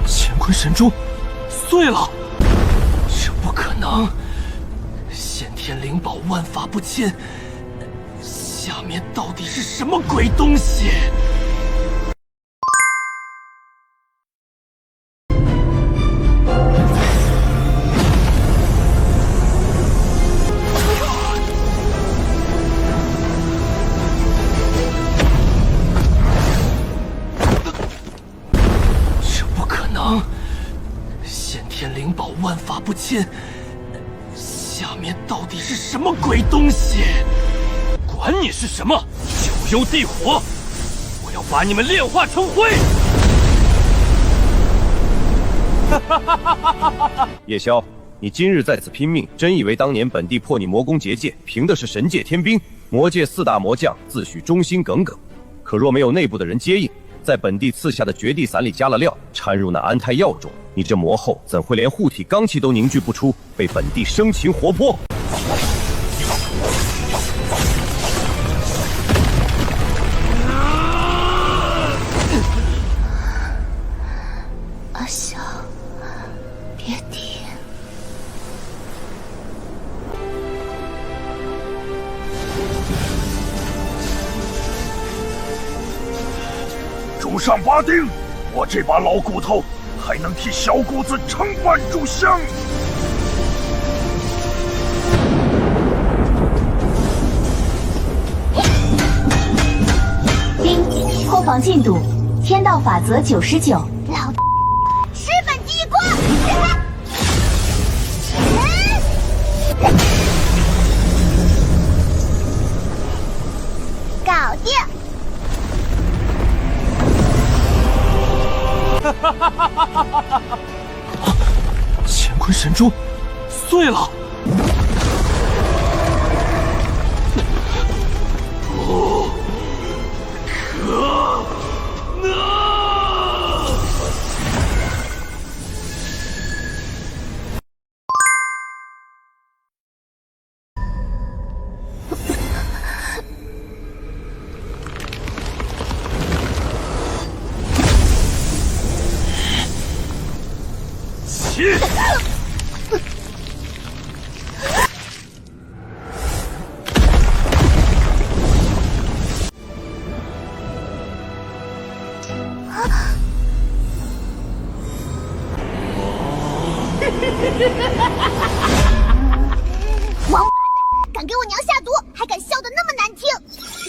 乾坤神珠碎了，这不可能！先天灵宝万法不侵，下面到底是什么鬼东西？万法不侵，下面到底是什么鬼东西？管你是什么，九幽地火，我要把你们炼化成灰！叶宵，你今日在此拼命，真以为当年本地破你魔宫结界，凭的是神界天兵？魔界4大魔将自诩忠心耿耿，可若没有内部的人接应，在本地赐下的绝地散里加了料，掺入那安胎药中，你这魔后怎会连护体罡气都凝聚不出，被本地生擒活剥？阿萧，别提。主上八丁，我这把老骨头还能替小谷子撑半炷香。丁，破防进度，天道法则99。老吃本地锅。搞定。乾坤神珠碎了！不可能！王八蛋，敢给我娘下毒，还敢笑得那么难听！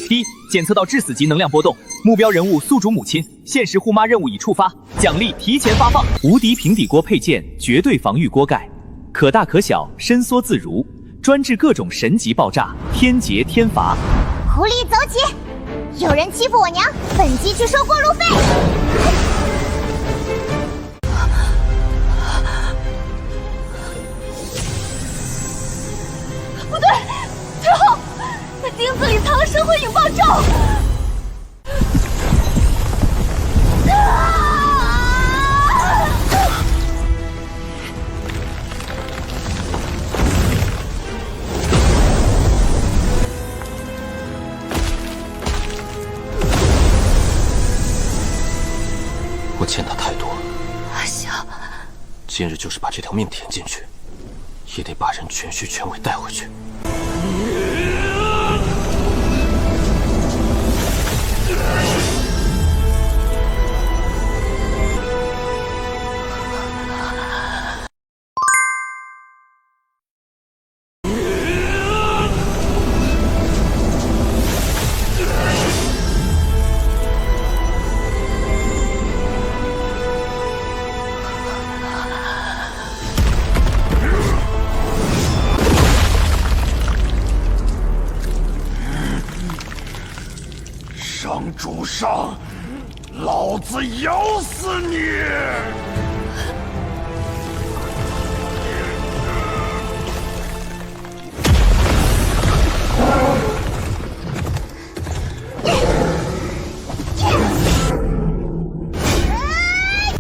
第一，检测到致死级能量波动，目标人物宿主母亲，限时护妈任务已触发，奖励提前发放。无敌平底锅配件，绝对防御锅盖，可大可小，伸缩自如，专治各种神级爆炸，天劫天罚。狐狸走起！有人欺负我娘，本机去收过路费。不对，之后那钉子里藏了神魂引爆罩。我欠他太多，阿萧，今日就是把这条命填进去，也得把人全虚全伪带回去。主上，老子咬死你！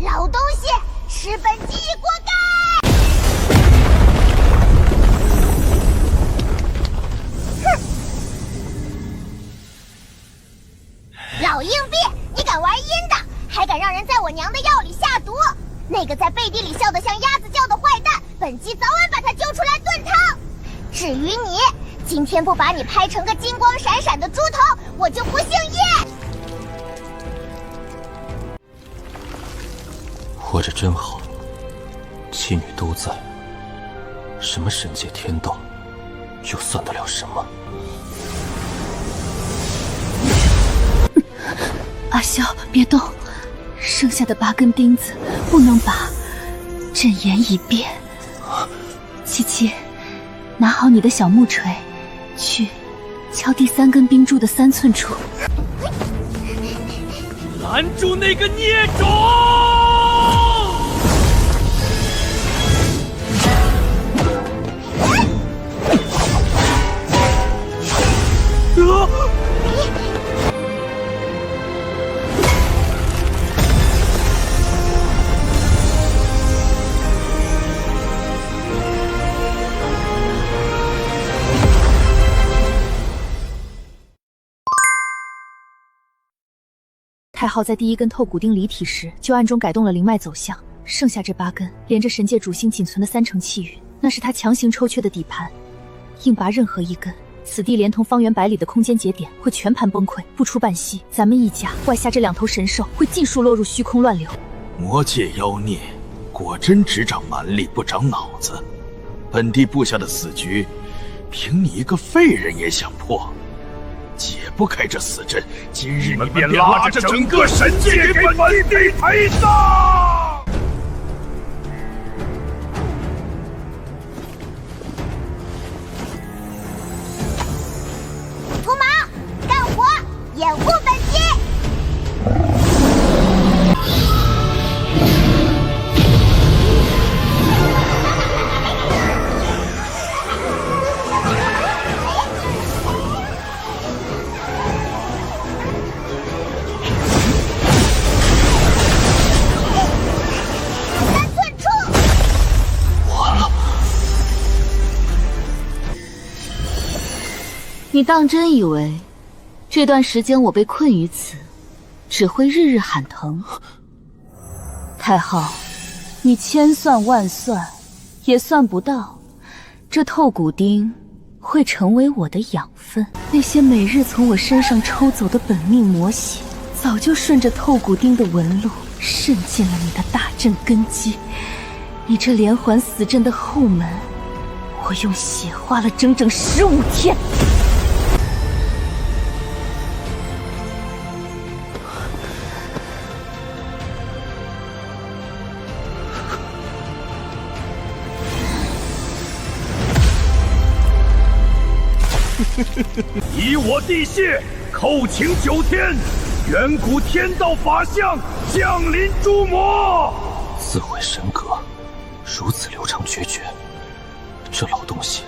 老东西，吃本记忆锅盖！哼！小硬币，你敢玩阴的，还敢让人在我娘的药里下毒！那个在背地里笑得像鸭子叫的坏蛋，本姬早晚把他揪出来炖汤。至于你，今天不把你拍成个金光闪闪的猪头，我就不姓叶。活着真好，妻女都在，什么神界天道，又算得了什么？阿萧，别动，剩下的8根钉子不能拔，阵言已变。七七，拿好你的小木锤，去敲第3根冰柱的3寸处。拦住那个孽种！太昊在第1根透骨钉离体时，就暗中改动了灵脉走向，剩下这8根连着神界主星仅存的3成气运，那是他强行抽缺的底盘。硬拔任何1根，此地连同方圆百里的空间节点会全盘崩溃，不出半息，咱们一家外下这2头神兽会尽数落入虚空乱流。魔界妖孽果真只长蛮力不长脑子，本地布下的死局，凭你一个废人也想破？解不开这死阵，今日你便拉着整个神界给本地陪葬！图马，干活，掩护本姬！你当真以为这段时间我被困于此，只会日日喊疼？太昊，你千算万算也算不到，这透骨钉会成为我的养分。那些每日从我身上抽走的本命魔血，早就顺着透骨钉的纹路渗进了你的大阵根基。你这连环死阵的后门，我用血花了整整15天。以我地谢，叩请9天，远古天道法相降临诸魔。自毁神格，如此流畅决绝，这老东西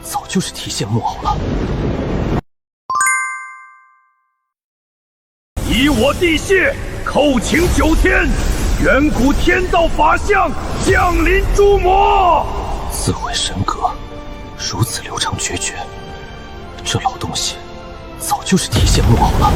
早就是提线木偶了。以我地谢，叩请9天，远古天道法相降临诸魔。自毁神格，如此流畅决绝，这老东西早就是提线木偶了。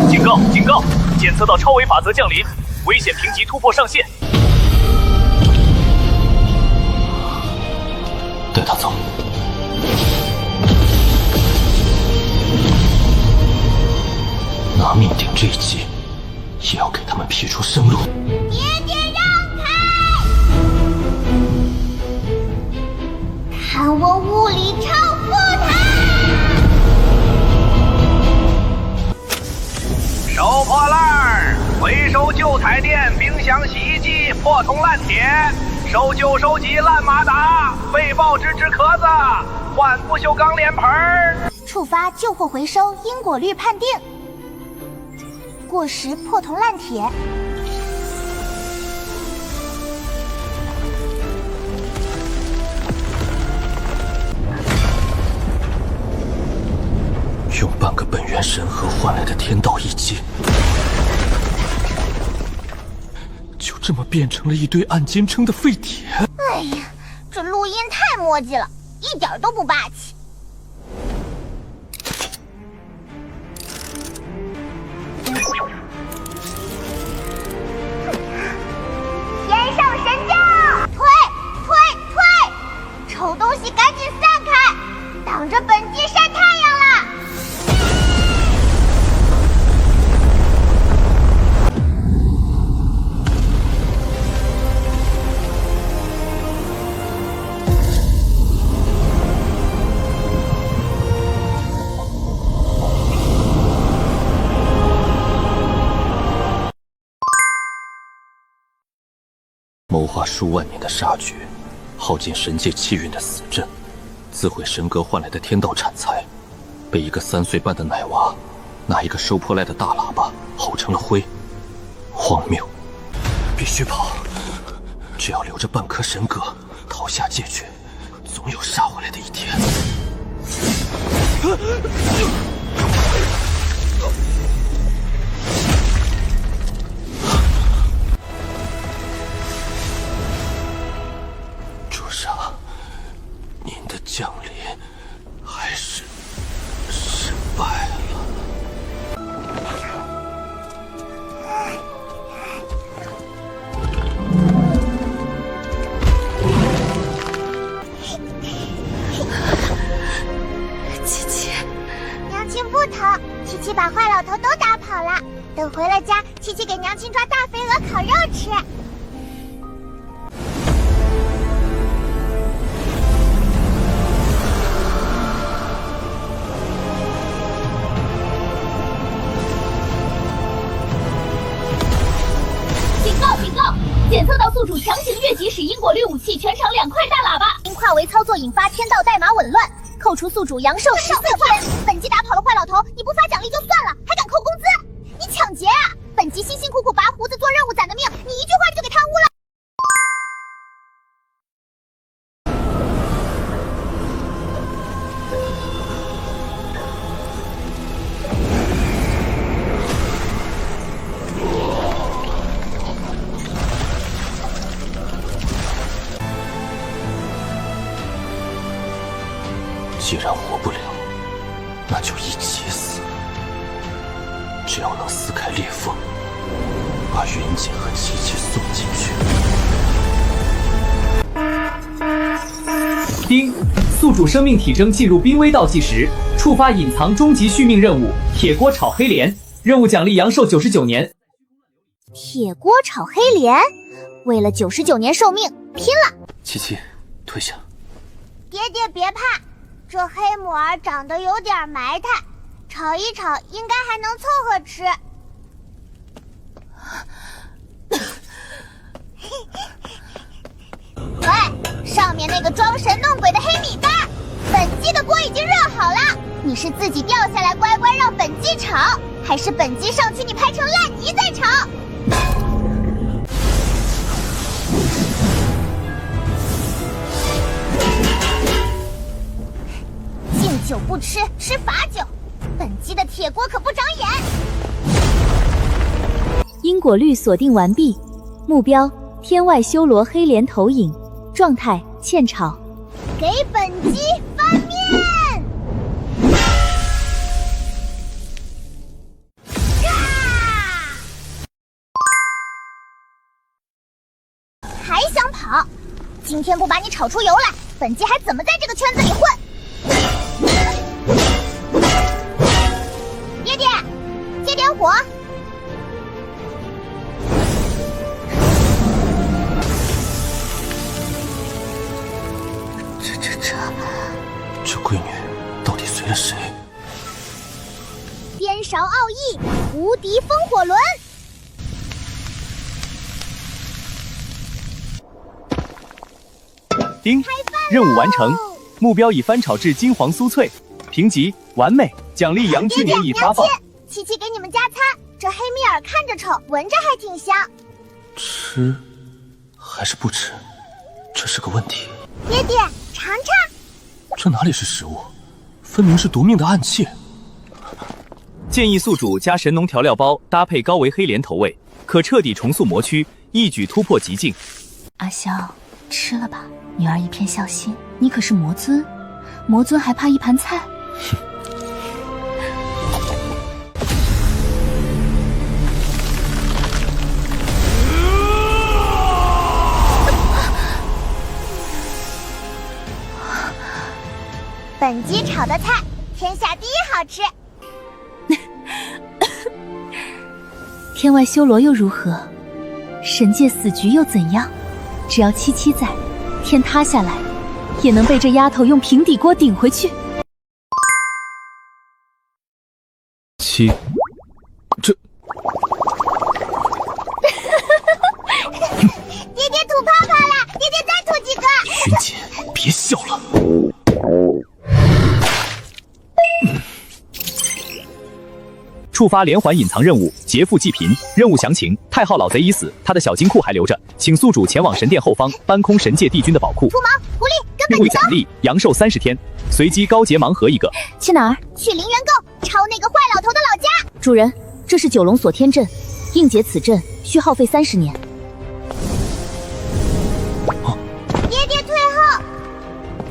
警告！警告！检测到超维法则降临，危险评级突破上限。带他走。拿命顶这一击，也要给他们辟出生路。爷爷让开！看我物理超复他！收破烂儿，回收旧彩电、冰箱、洗衣机、破铜烂铁，收旧收集烂马达、废报纸纸壳子，换不锈钢脸盆儿。触发旧货回收因果律判定。过时破铜烂铁。用半个本源神核换来的天道一击，就这么变成了一堆暗坚称的废铁。哎呀，这录音太磨叽了，一点都不霸气。天上神将，退！丑东西赶紧散开，挡着本姬晒太阳了！谋划数万年的杀局，耗尽神界气运的死阵，自毁神格换来的天道产财，被一个3岁半的奶娃拿一个收破烂的大喇叭吼成了灰，荒谬！必须跑！只要留着半颗神格，逃下界绝，总有杀回来的一天。主上，您的降临还是失败了。琪琪，娘亲不疼，琪琪把坏老头都打跑了。等回了家，琪琪给娘亲抓大肥鹅烤肉吃。警告！检测到宿主强行越级使因果律武器全场2块大喇叭，因跨维操作引发天道代码紊乱，扣除宿主阳寿14天。本姬打跑了坏老头，你不发奖励就算了，还敢扣工资？你抢劫啊！本姬辛辛苦苦拔胡子做任务攒的命，你一句话就给贪污了。既然活不了，那就一起死。只要能撕开裂缝，把云锦和琪琪送进去。丁，宿主生命体征进入濒危倒计时，触发隐藏终极续命任务——铁锅炒黑莲。任务奖励阳寿99年。铁锅炒黑莲，为了99年寿命，拼了！琪琪，退下。爹爹别怕。这黑木耳长得有点埋汰，炒一炒应该还能凑合吃。喂，上面那个装神弄鬼的黑米干，本姬的锅已经热好了，你是自己掉下来乖乖让本姬炒，还是本姬上去你拍成烂泥再炒？敬酒不吃，吃罚酒。本姬的铁锅可不长眼。因果律锁定完毕，目标：天外修罗黑莲投影，状态：欠炒。给本姬翻面！还想跑？今天不把你炒出油来，本姬还怎么在这个圈子里混？爹爹，接点火！这闺女到底随了谁？颠勺奥义，无敌风火轮。丁，任务完成，目标已翻炒至金黄酥脆，评级完美，奖励阳具年已发放。琪琪给你们加餐，这黑米耳看着丑，闻着还挺香。吃还是不吃，这是个问题。爹爹，尝尝。这哪里是食物，分明是夺命的暗器。建议宿主加神农调料包，搭配高维黑莲投喂，可彻底重塑魔躯，一举突破极境。阿萧，吃了吧，女儿一片孝心。你可是魔尊，魔尊还怕一盘菜？本鸡炒的菜，天下第一好吃。天外修罗又如何？神界死局又怎样？只要七七在，天塌下来，也能被这丫头用平底锅顶回去。七，这爹爹吐泡泡了，爹爹再吐几个。云姐，别笑了。触发连环隐藏任务，劫富济贫。任务详情：太昊老贼已死，他的小金库还留着，请宿主前往神殿后方搬空神界帝君的宝库。秃毛狐狸，跟本为奖励，阳寿30天，随机高结盲盒1个。去哪儿？去陵园购，抄那个坏老头的老家。主人，这是九龙锁天阵，硬解此阵需耗费30年。爹爹退后，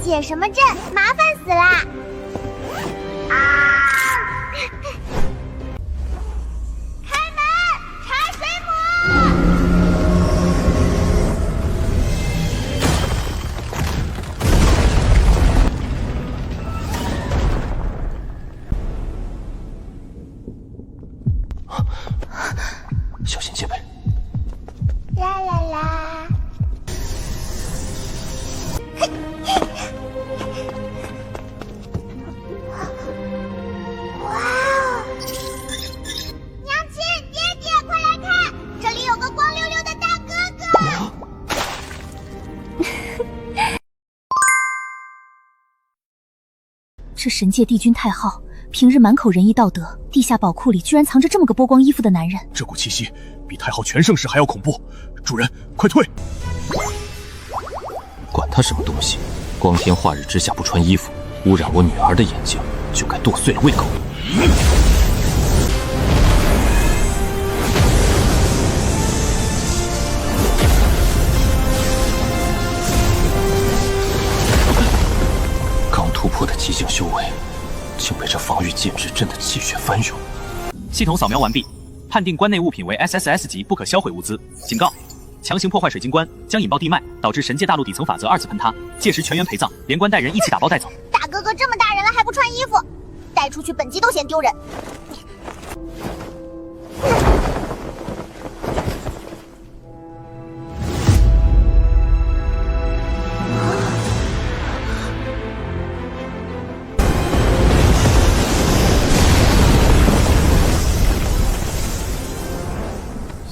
解什么阵？麻烦死啦！小心戒备。啦啦啦！哇哦！娘亲，爹爹，快来看，这里有个光溜溜的大哥哥。这神界帝君太昊，平日满口仁义道德，地下宝库里居然藏着这么个剥光衣服的男人。这股气息比太昊全盛时还要恐怖，主人，快退！管他什么东西，光天化日之下不穿衣服，污染我女儿的眼睛，就该剁碎了喂狗。刚突破的极境修为，竟被这防御剑之阵的气血翻涌。系统扫描完毕，判定关内物品为 SSS 级不可销毁物资。警告：强行破坏水晶棺将引爆地脉，导致神界大陆底层法则2次喷塌，届时全员陪葬，连棺带人一起打包带走。大哥哥这么大人了还不穿衣服，带出去本鸡都嫌丢人。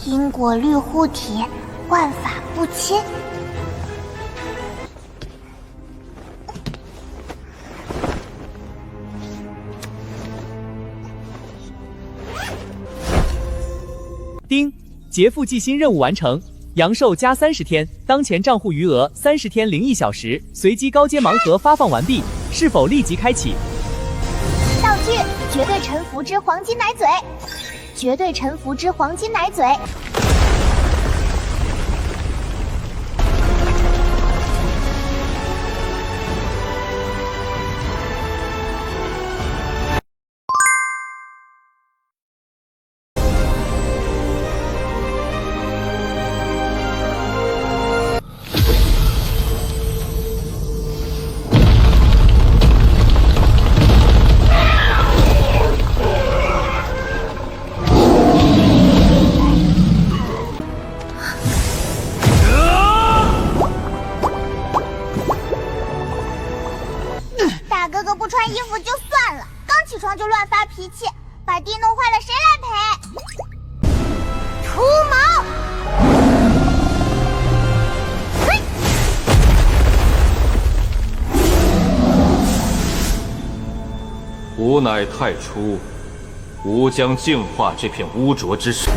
因果律护体，万法不侵。丁，劫富济新任务完成，阳寿加30天，当前账户余额30天0.1小时，随机高阶盲盒发放完毕，是否立即开启？道具：绝对臣服之黄金奶嘴，绝对臣服之黄金奶嘴。大哥哥不穿衣服就算了，刚起床就乱发脾气，把地弄坏了谁来赔？秃毛！吾乃太初，吾将净化这片污浊之水。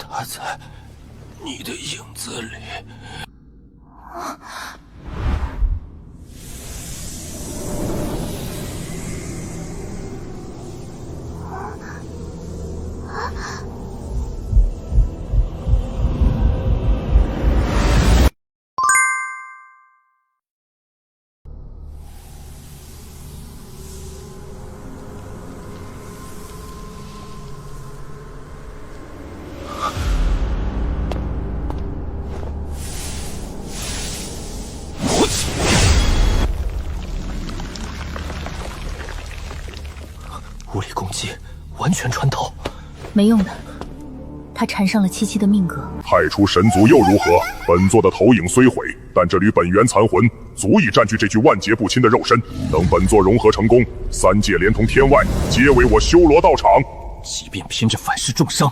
他在你的影子里。物理攻击完全穿透，没用的。他缠上了七七的命格。派出神族又如何？本座的投影虽毁，但这缕本源残魂足以占据这具万劫不侵的肉身。等本座融合成功，3界连同天外皆为我修罗道场。即便拼着反噬重伤，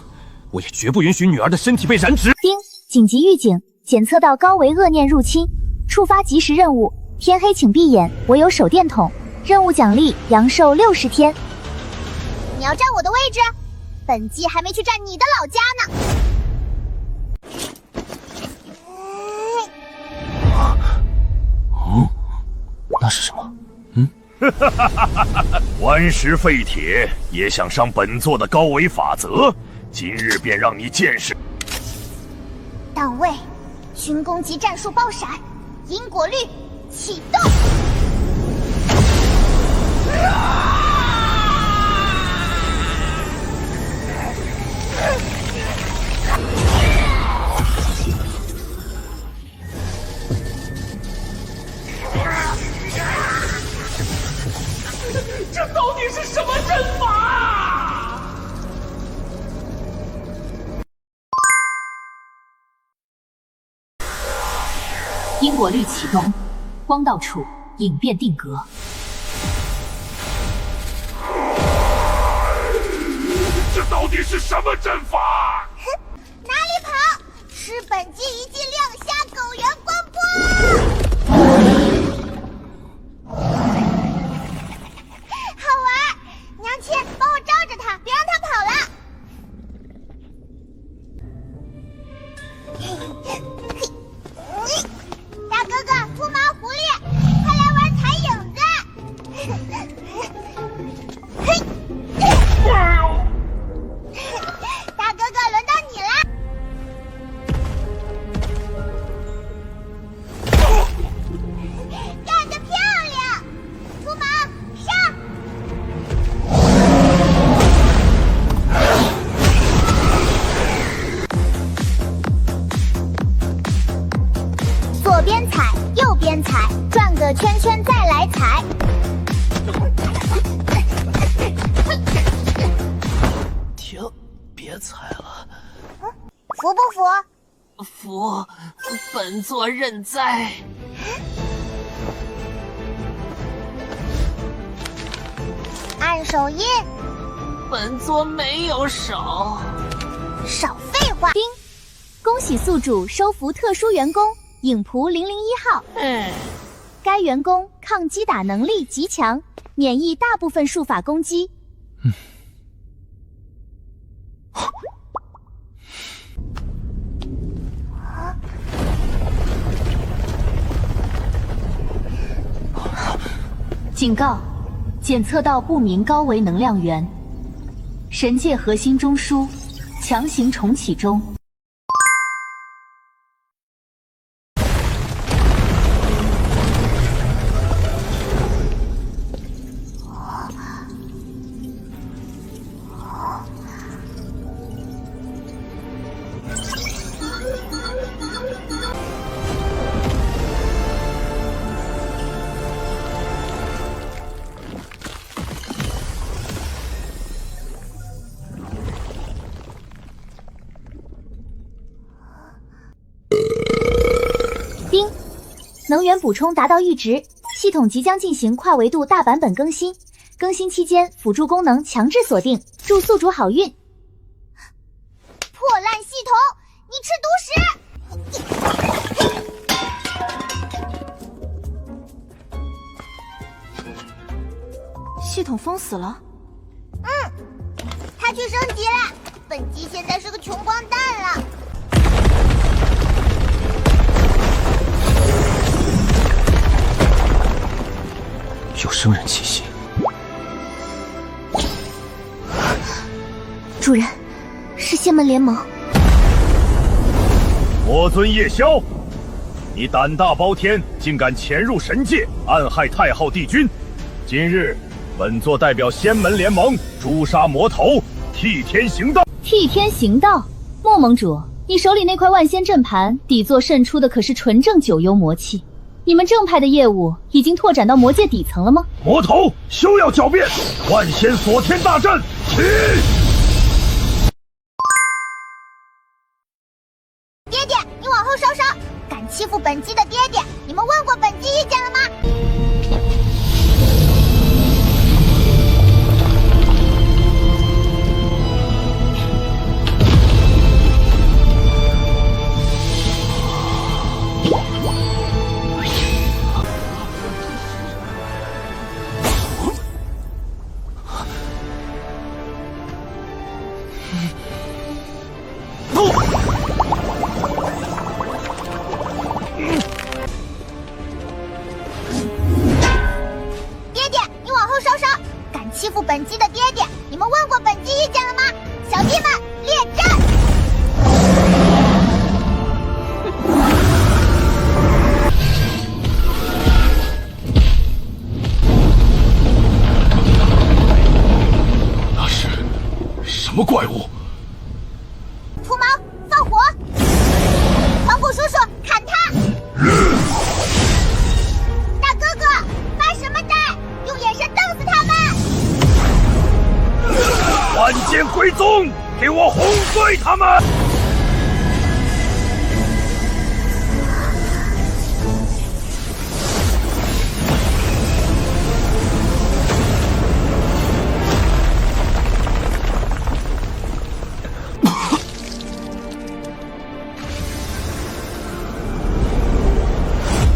我也绝不允许女儿的身体被染指。丁，紧急预警，检测到高维恶念入侵，触发即时任务。天黑请闭眼，我有手电筒。任务奖励阳寿60天。你要占我的位置？本姬还没去占你的老家呢。那是什么？顽石废铁也想伤本座的高维法则，今日便让你见识。档位，群攻击战术爆闪，因果律启动。这到底是什么阵法啊？因果律启动，光道处影变定格。这到底是什么阵法？哪里跑？吃本姬一记亮瞎狗元光波！好玩，娘亲，帮我罩着他，别让他跑了。大哥哥，秃毛狐狸，快来玩踩影子！大哥哥，轮到你了。干得漂亮！秃毛上！左边踩，右边踩，转个圈圈再来踩。停，别踩了。服不服？服，本座认栽。按手印。本座没有手。少废话。丁，恭喜宿主收服特殊员工影仆001号。该员工抗击打能力极强，免疫大部分术法攻击。警告，检测到不明高维能量源，神界核心中枢强行重启中。能源补充达到阈值，系统即将进行跨维度大版本更新。更新期间，辅助功能强制锁定，祝宿主好运。破烂系统，你吃独食！系统封死了。他去升级了，本姬现在是个穷光蛋了。有生人气息。主人，是仙门联盟。魔尊夜宵，你胆大包天，竟敢潜入神界，暗害太昊帝君。今日，本座代表仙门联盟诛杀魔头，替天行道。替天行道，莫盟主，你手里那块万仙阵盘底座渗出的可是纯正九幽魔气。你们正派的业务已经拓展到魔界底层了吗？魔头，休要狡辩！万仙锁天大阵起！爹爹，你往后稍稍！敢欺负本姬的爹爹，你们问过本姬意见了吗？欺负本姬的爹爹，你们问过本姬意见了吗？小弟们，列阵！那是什么怪物？秃毛，放火！黄骨叔叔，砍他！大哥哥，发什么呆？用眼神瞪死他们！万剑归宗，给我轰碎他们！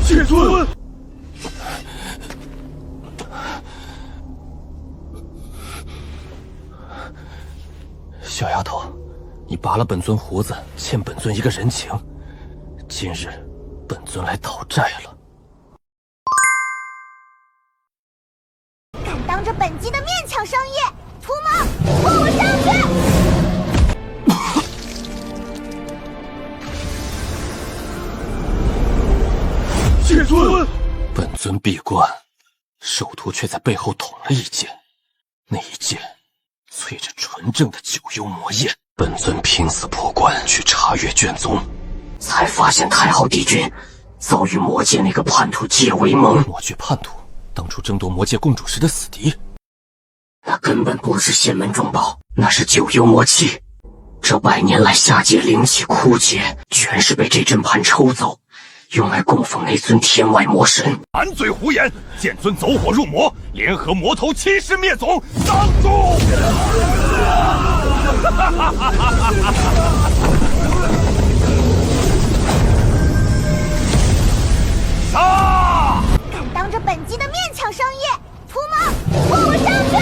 谢尊。小丫头，你拔了本尊胡子，欠本尊一个人情。今日，本尊来讨债了。敢当着本姬的面抢生意，秃毛，跟我上去！谢尊，本尊闭关，首徒却在背后捅了一剑，那一剑淬着纯正的九幽魔焰。本尊拼死破关去查阅卷宗，才发现太昊帝君早与魔界那个叛徒结为盟。魔界叛徒当初争夺魔界共主时的死敌，那根本不是仙门中宝，那是九幽魔气。这100年来下界灵气枯竭，全是被这阵盘抽走，用来供奉那尊天外魔神。满嘴胡言！剑尊走火入魔，联合魔头欺师灭种，挡住！杀！敢当着本姬的面抢生意，秃毛，跟我上去！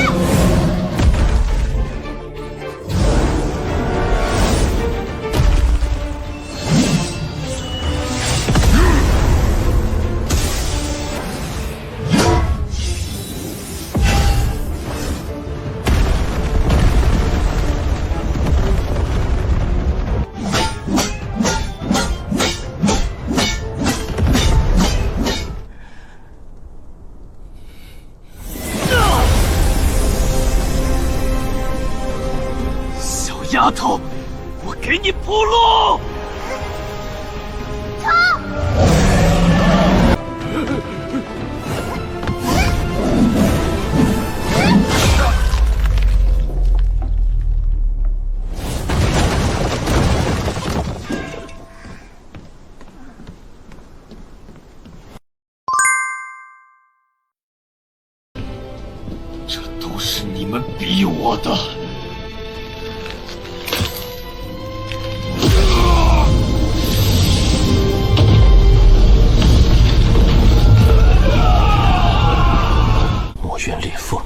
丫头，我给你铺路！冲！这都是你们逼我的。魔渊裂缝，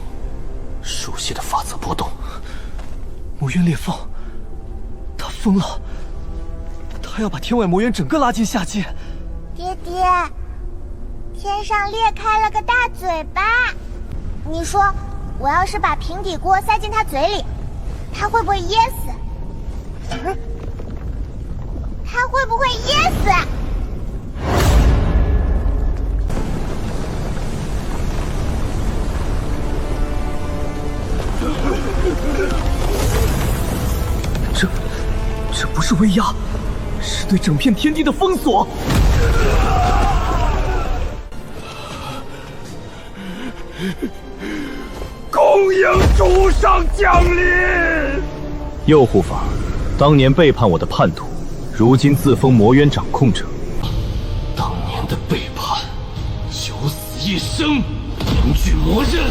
熟悉的法则波动。魔渊裂缝，他疯了！他要把天外魔猿整个拉进下界。爹爹，天上裂开了个大嘴巴，你说我要是把平底锅塞进他嘴里，他会不会噎死？他会不会噎死？这不是威压，是对整片天地的封锁。恭迎主上降临。右护法，当年背叛我的叛徒，如今自封魔渊掌控者。当年的背叛，九死一生，凝聚魔刃，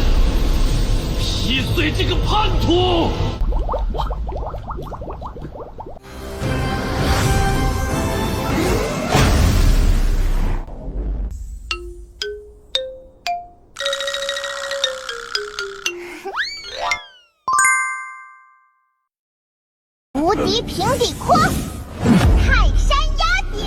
劈碎这个叛徒！无敌平底锅，泰山压顶！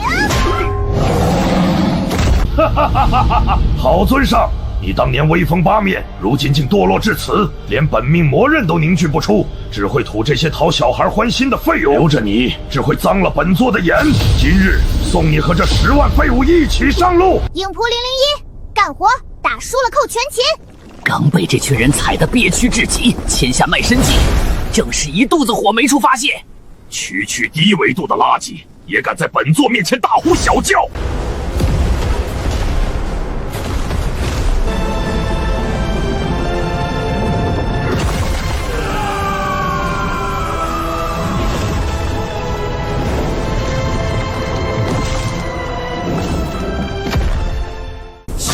哈哈哈哈哈！好尊上，你当年威风八面，如今竟堕落至此，连本命魔刃都凝聚不出，只会吐这些讨小孩欢心的废物。留着你，只会脏了本座的眼。今日送你和这10万废物一起上路。影仆001，干活，打输了扣全勤。刚被这群人踩得憋屈至极，签下卖身契，正是一肚子火没处发泄。区区低维度的垃圾，也敢在本座面前大呼小叫！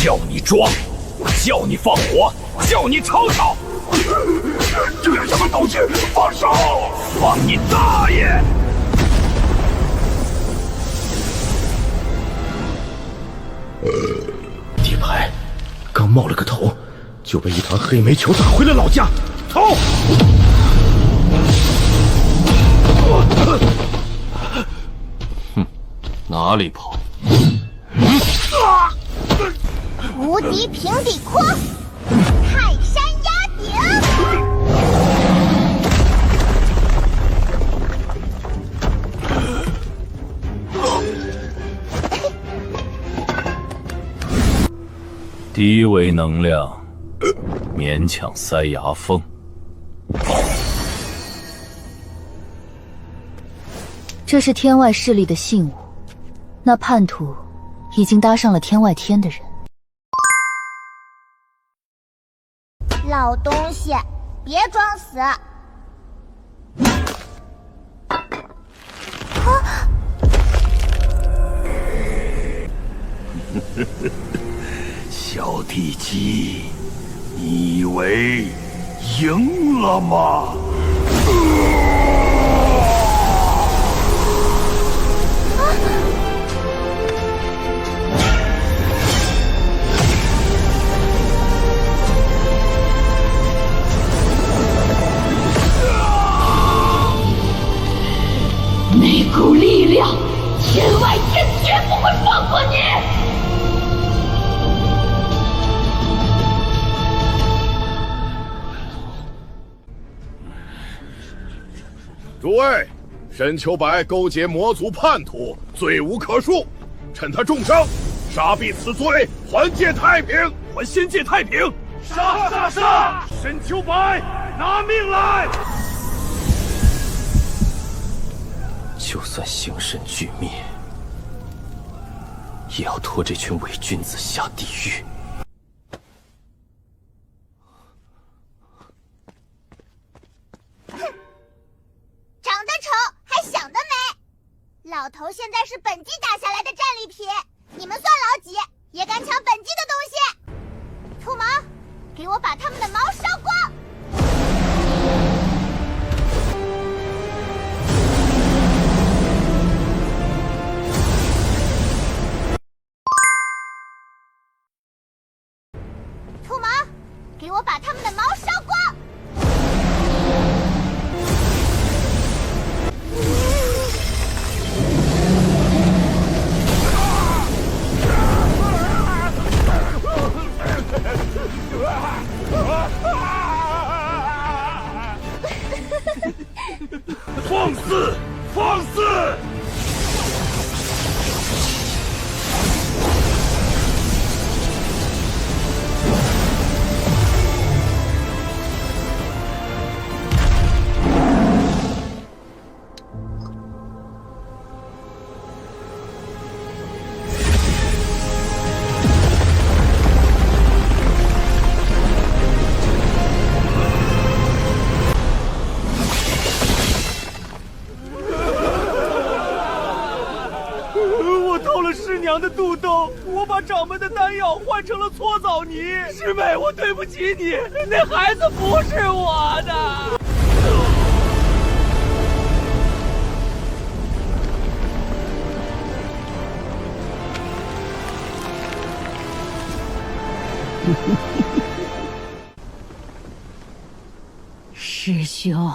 叫你装，叫你放火，叫你吵吵！这是什么东西？放手！放你大爷！底牌刚冒了个头，就被一团黑煤球打回了老家。走！哼，哪里跑？无敌平底锅，泰山压顶！低维能量，勉强塞牙缝。这是天外势力的信物，那叛徒已经搭上了天外天的人。老东西，别装死！小地鸡，你以为赢了吗？那股力量，天外天绝不会放过你！诸位，沈秋白勾结魔族叛徒，罪无可恕，趁他重伤，杀毙此罪，还界太平，还仙界太平！杀杀杀！沈秋白，拿命来！就算形神俱灭，也要拖这群伪君子下地狱。长得丑还想得美！老头现在是本季打下来的战利品，你们算老几，也敢抢本季的东西？兔毛，给我把他们的毛烧光！兔毛，给我把他们的毛烧光！放肆！娘的肚兜，我把掌门的丹药换成了搓澡泥。师妹，我对不起你，那孩子不是我的。师兄，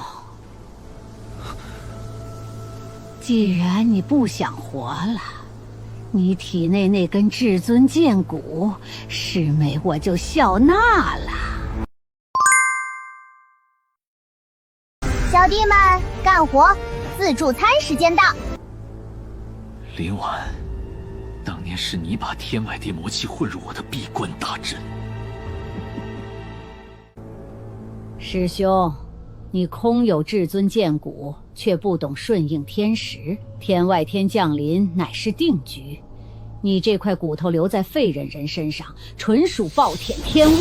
既然你不想活了，你体内那根至尊剑骨，师妹我就笑纳了。小弟们，干活！自助餐时间到。林婉，当年是你把天外地魔气混入我的闭关大阵。师兄，你空有至尊剑骨，却不懂顺应天时，天外天降临乃是定局。你这块骨头留在废人人身上，纯属暴殄天物。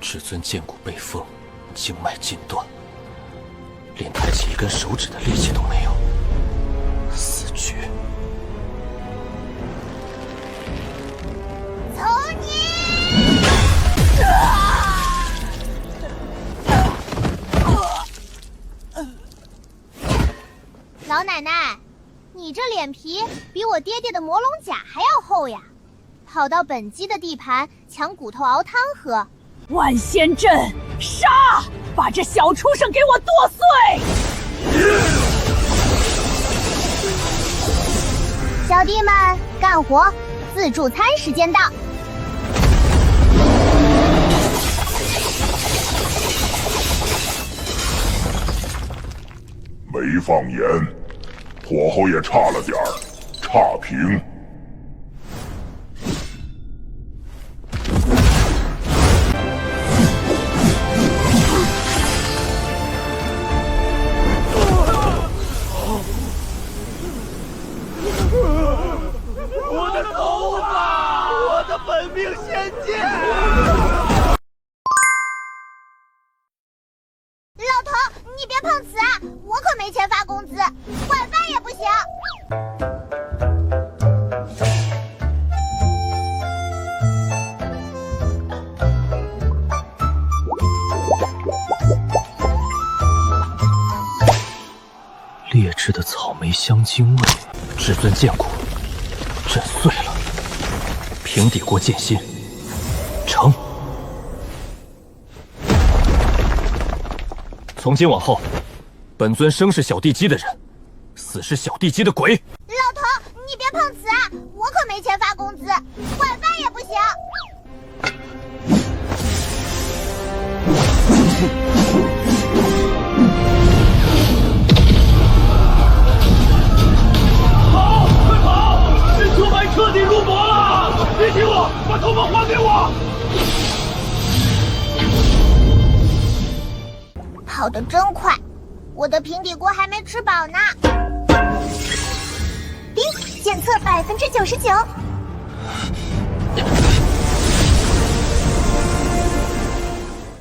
至尊剑骨被封，经脉尽断，连抬起一根手指的力气都没有，死绝。从你！老奶奶，你这脸皮比我爹爹的魔龙甲还要厚呀！跑到本姬的地盘抢骨头熬汤喝，万仙阵杀！把这小畜生给我剁碎！小弟们，干活！自助餐时间到。没放盐，火候也差了点儿，差评。我的头发，我的本命仙剑！老头，你别碰瓷啊！我可没钱发工资，晚饭也不行。劣质的草莓香精味，至尊剑骨，震碎了。平底锅剑心，成。从今往后，本尊生是小地鸡的人，死是小地鸡的鬼。老头，你别碰瓷啊！我可没钱发工资，晚饭也不行。跑，快跑！沈秋白彻底入魔了！别急我，把头发还给我！跑得真快，我的平底锅还没吃饱呢。叮，检测99%。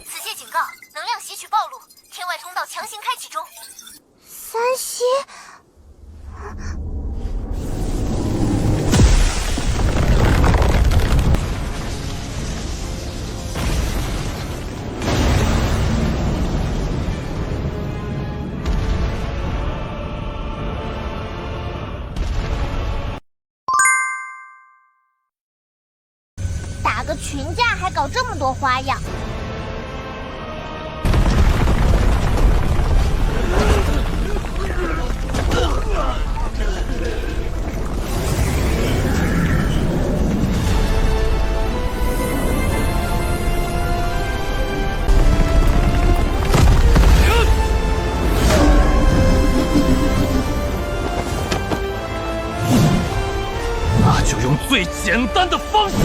此界警告，能量吸取暴露，天外通道强行开启中。三息。打个群架还搞这么多花样。用最简单的方式。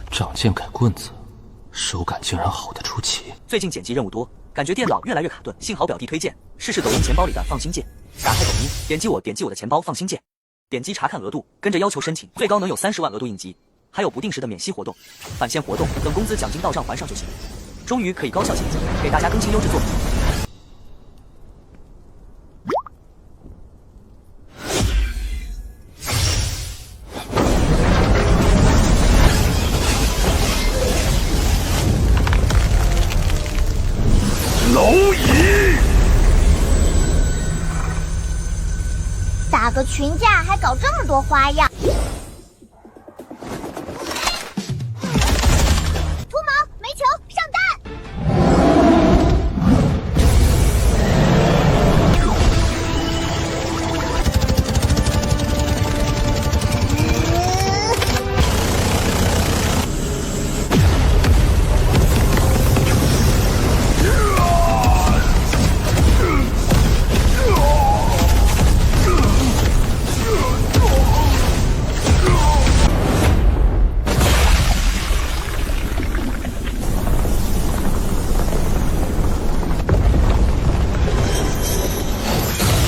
掌剑改棍子，手感竟然好得出奇。最近剪辑任务多，感觉电脑越来越卡顿，幸好表弟推荐，试试抖音钱包里的放心键。打开抖音，点击我的钱包放心键，点击查看额度，跟着要求申请，最高能有30万额度应急，还有不定时的免息活动、返现活动，等工资奖金到账还上就行。终于可以高效剪辑，给大家更新优质作品。蝼蚁，打个群架还搞这么多花样。秃毛，煤球，上弹！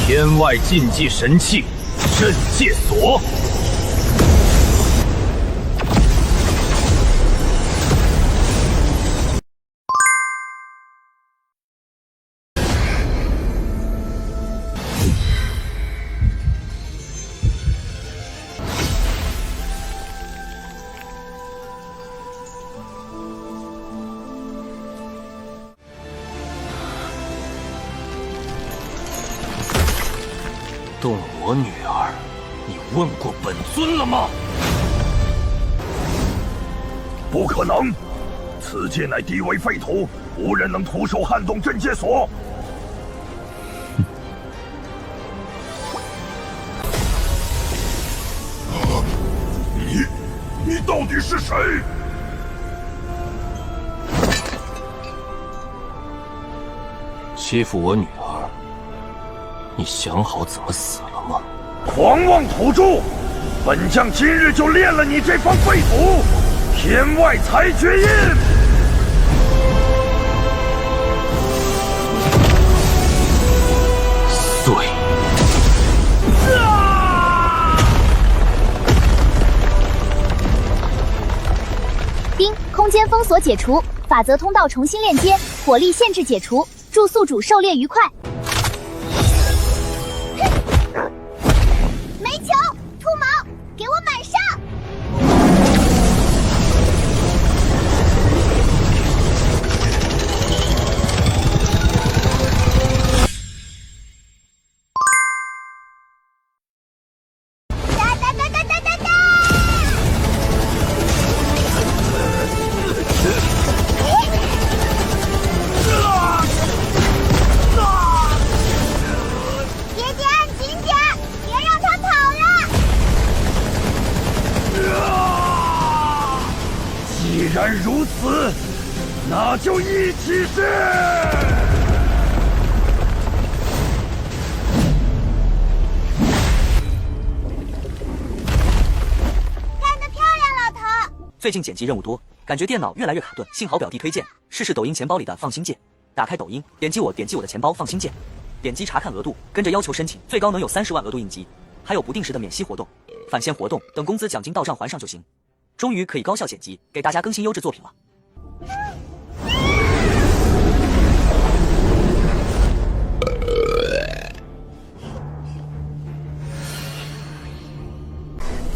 天外禁忌神器镇界锁。动我女儿，你问过本尊了吗？不可能！此界乃地为废土，无人能徒手撼动镇界锁。你到底是谁？欺负我女儿，你想好怎么死了吗？狂妄土著！本将今日就炼了你这方废土！天外裁决印！碎！丁，空间封锁解除，法则通道重新链接，火力限制解除，祝宿主狩猎愉快。煤球，秃毛，给我满上！既然如此，那就一起试！看得漂亮，老头。最近剪辑任务多，感觉电脑越来越卡顿，幸好表弟推荐，试试抖音钱包里的放心键。打开抖音，点击我的钱包放心键，点击查看额度，跟着要求申请，最高能有30万额度应急，还有不定时的免息活动、返现活动，等工资奖金到账还上就行。终于可以高效剪辑，给大家更新优质作品了。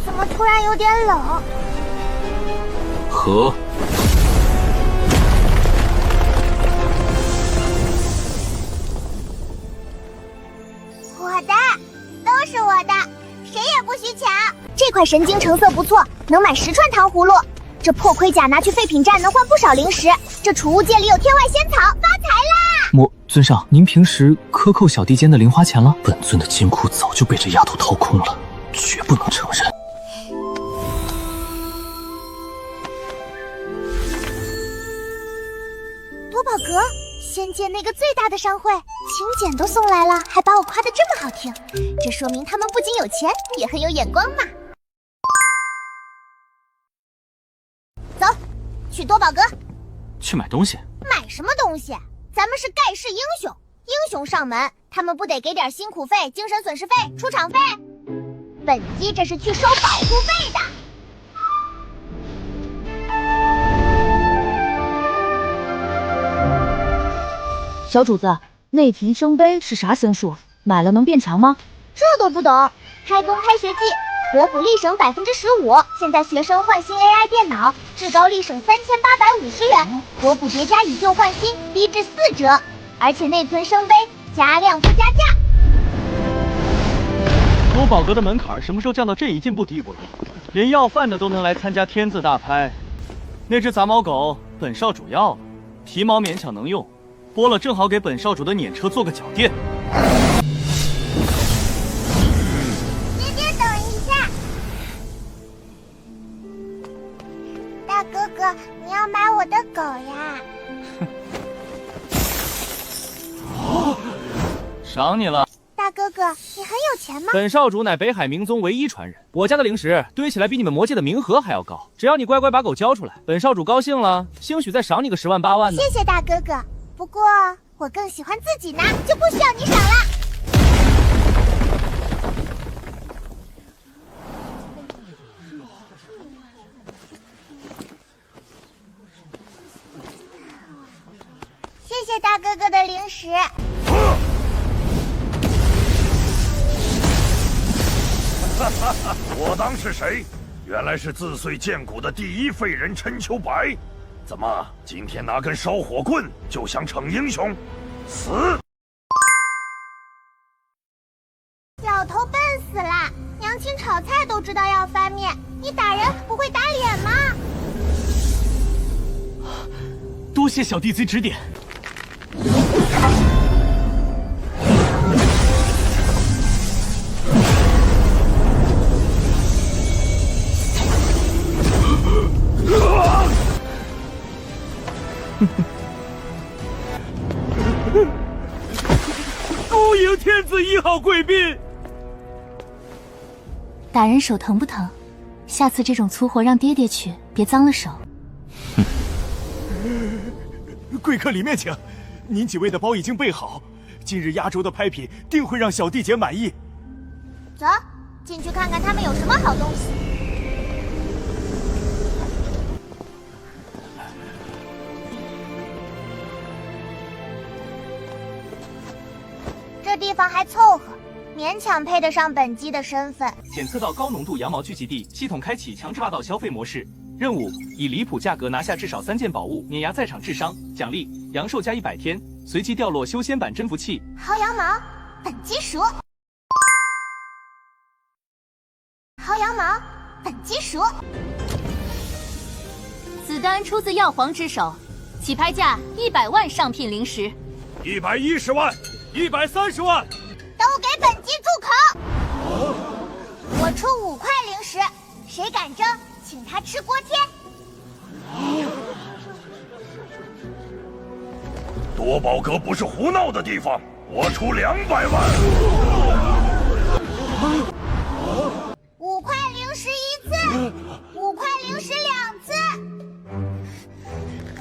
怎么突然有点冷？和我的，都是我的，谁也不许抢。这块神经成色不错，能买10串糖葫芦。这破盔甲拿去废品站能换不少零食。这储物界里有天外仙草，发财啦！尊上，您平时克扣小弟间的零花钱了？本尊的金库早就被这丫头掏空了，绝不能承认。秃多宝阁，仙界那个最大的商会，请柬都送来了，还把我夸得这么好听，这说明他们不仅有钱，也很有眼光嘛。走，去多宝阁。去买东西？买什么东西？咱们是盖世英雄，英雄上门，他们不得给点辛苦费、精神损失费、出场费？本姬这是去收保护费的。小主子，那瓶圣杯是啥仙术？买了能变强吗？这都不懂。开工开学季，国补立省15%，现在学生换新 AI 电脑，至高立省3850元，国补叠加以旧换新，低至4折，而且内存圣杯加量不加价。多宝阁的门槛什么时候降到这一进步地步了？连要饭的都能来参加天字大拍。那只杂毛狗本少主要了，皮毛勉强能用，剥了正好给本少主的辇车做个脚垫。姐姐等一下，大哥哥，你要买我的狗呀？赏你了。大哥哥，你很有钱吗？本少主乃北海明宗唯一传人，我家的零食堆起来比你们魔界的冥河还要高。只要你乖乖把狗交出来，本少主高兴了，兴许再赏你个10万8万的。谢谢大哥哥，不过我更喜欢自己拿，就不需要你赏了。谢谢大哥哥的零食。我当是谁？原来是自碎剑骨的第一废人陈秋白。怎么，今天拿根烧火棍就想逞英雄？死！老头笨死了，娘亲炒菜都知道要翻面，你打人不会打脸吗？多谢小弟子指点。恭迎天子1号贵宾。打人手疼不疼？下次这种粗活让爹爹去，别脏了手。贵客里面请，您几位的包已经备好，今日压轴的拍品定会让小弟姐满意。走，进去看看他们有什么好东西。这地方还凑合，勉强配得上本姬的身份。检测到高浓度羊毛聚集地，系统开启强制霸道消费模式。任务：以离谱价格拿下至少3件宝物，碾压在场智商。奖励：阳寿加100天，随即掉落修仙版真服器。薅羊毛，本姬熟。薅羊毛，本姬熟。此单出自药皇之手，起拍价100万上品灵石。110万，130万。都给本姬住口！我出5块灵石，谁敢争，请他吃锅贴。多宝阁不是胡闹的地方，我出200万。5块灵石1次，5块灵石2次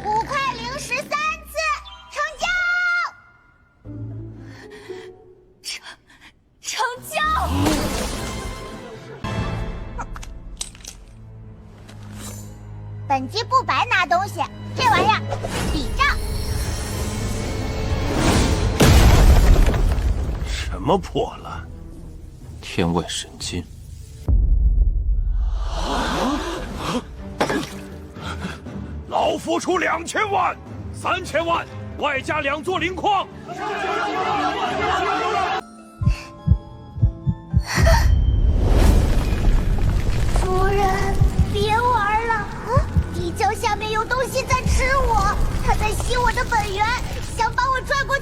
，5块灵石3次，成交！成交！本姬不白拿东西，这玩意儿抵账。什么破烂？天外神金。老夫出2000万，3000万，外加2座灵矿。夫人，别玩了！地窖下面有东西在吃我，它在吸我的本源，想把我拽过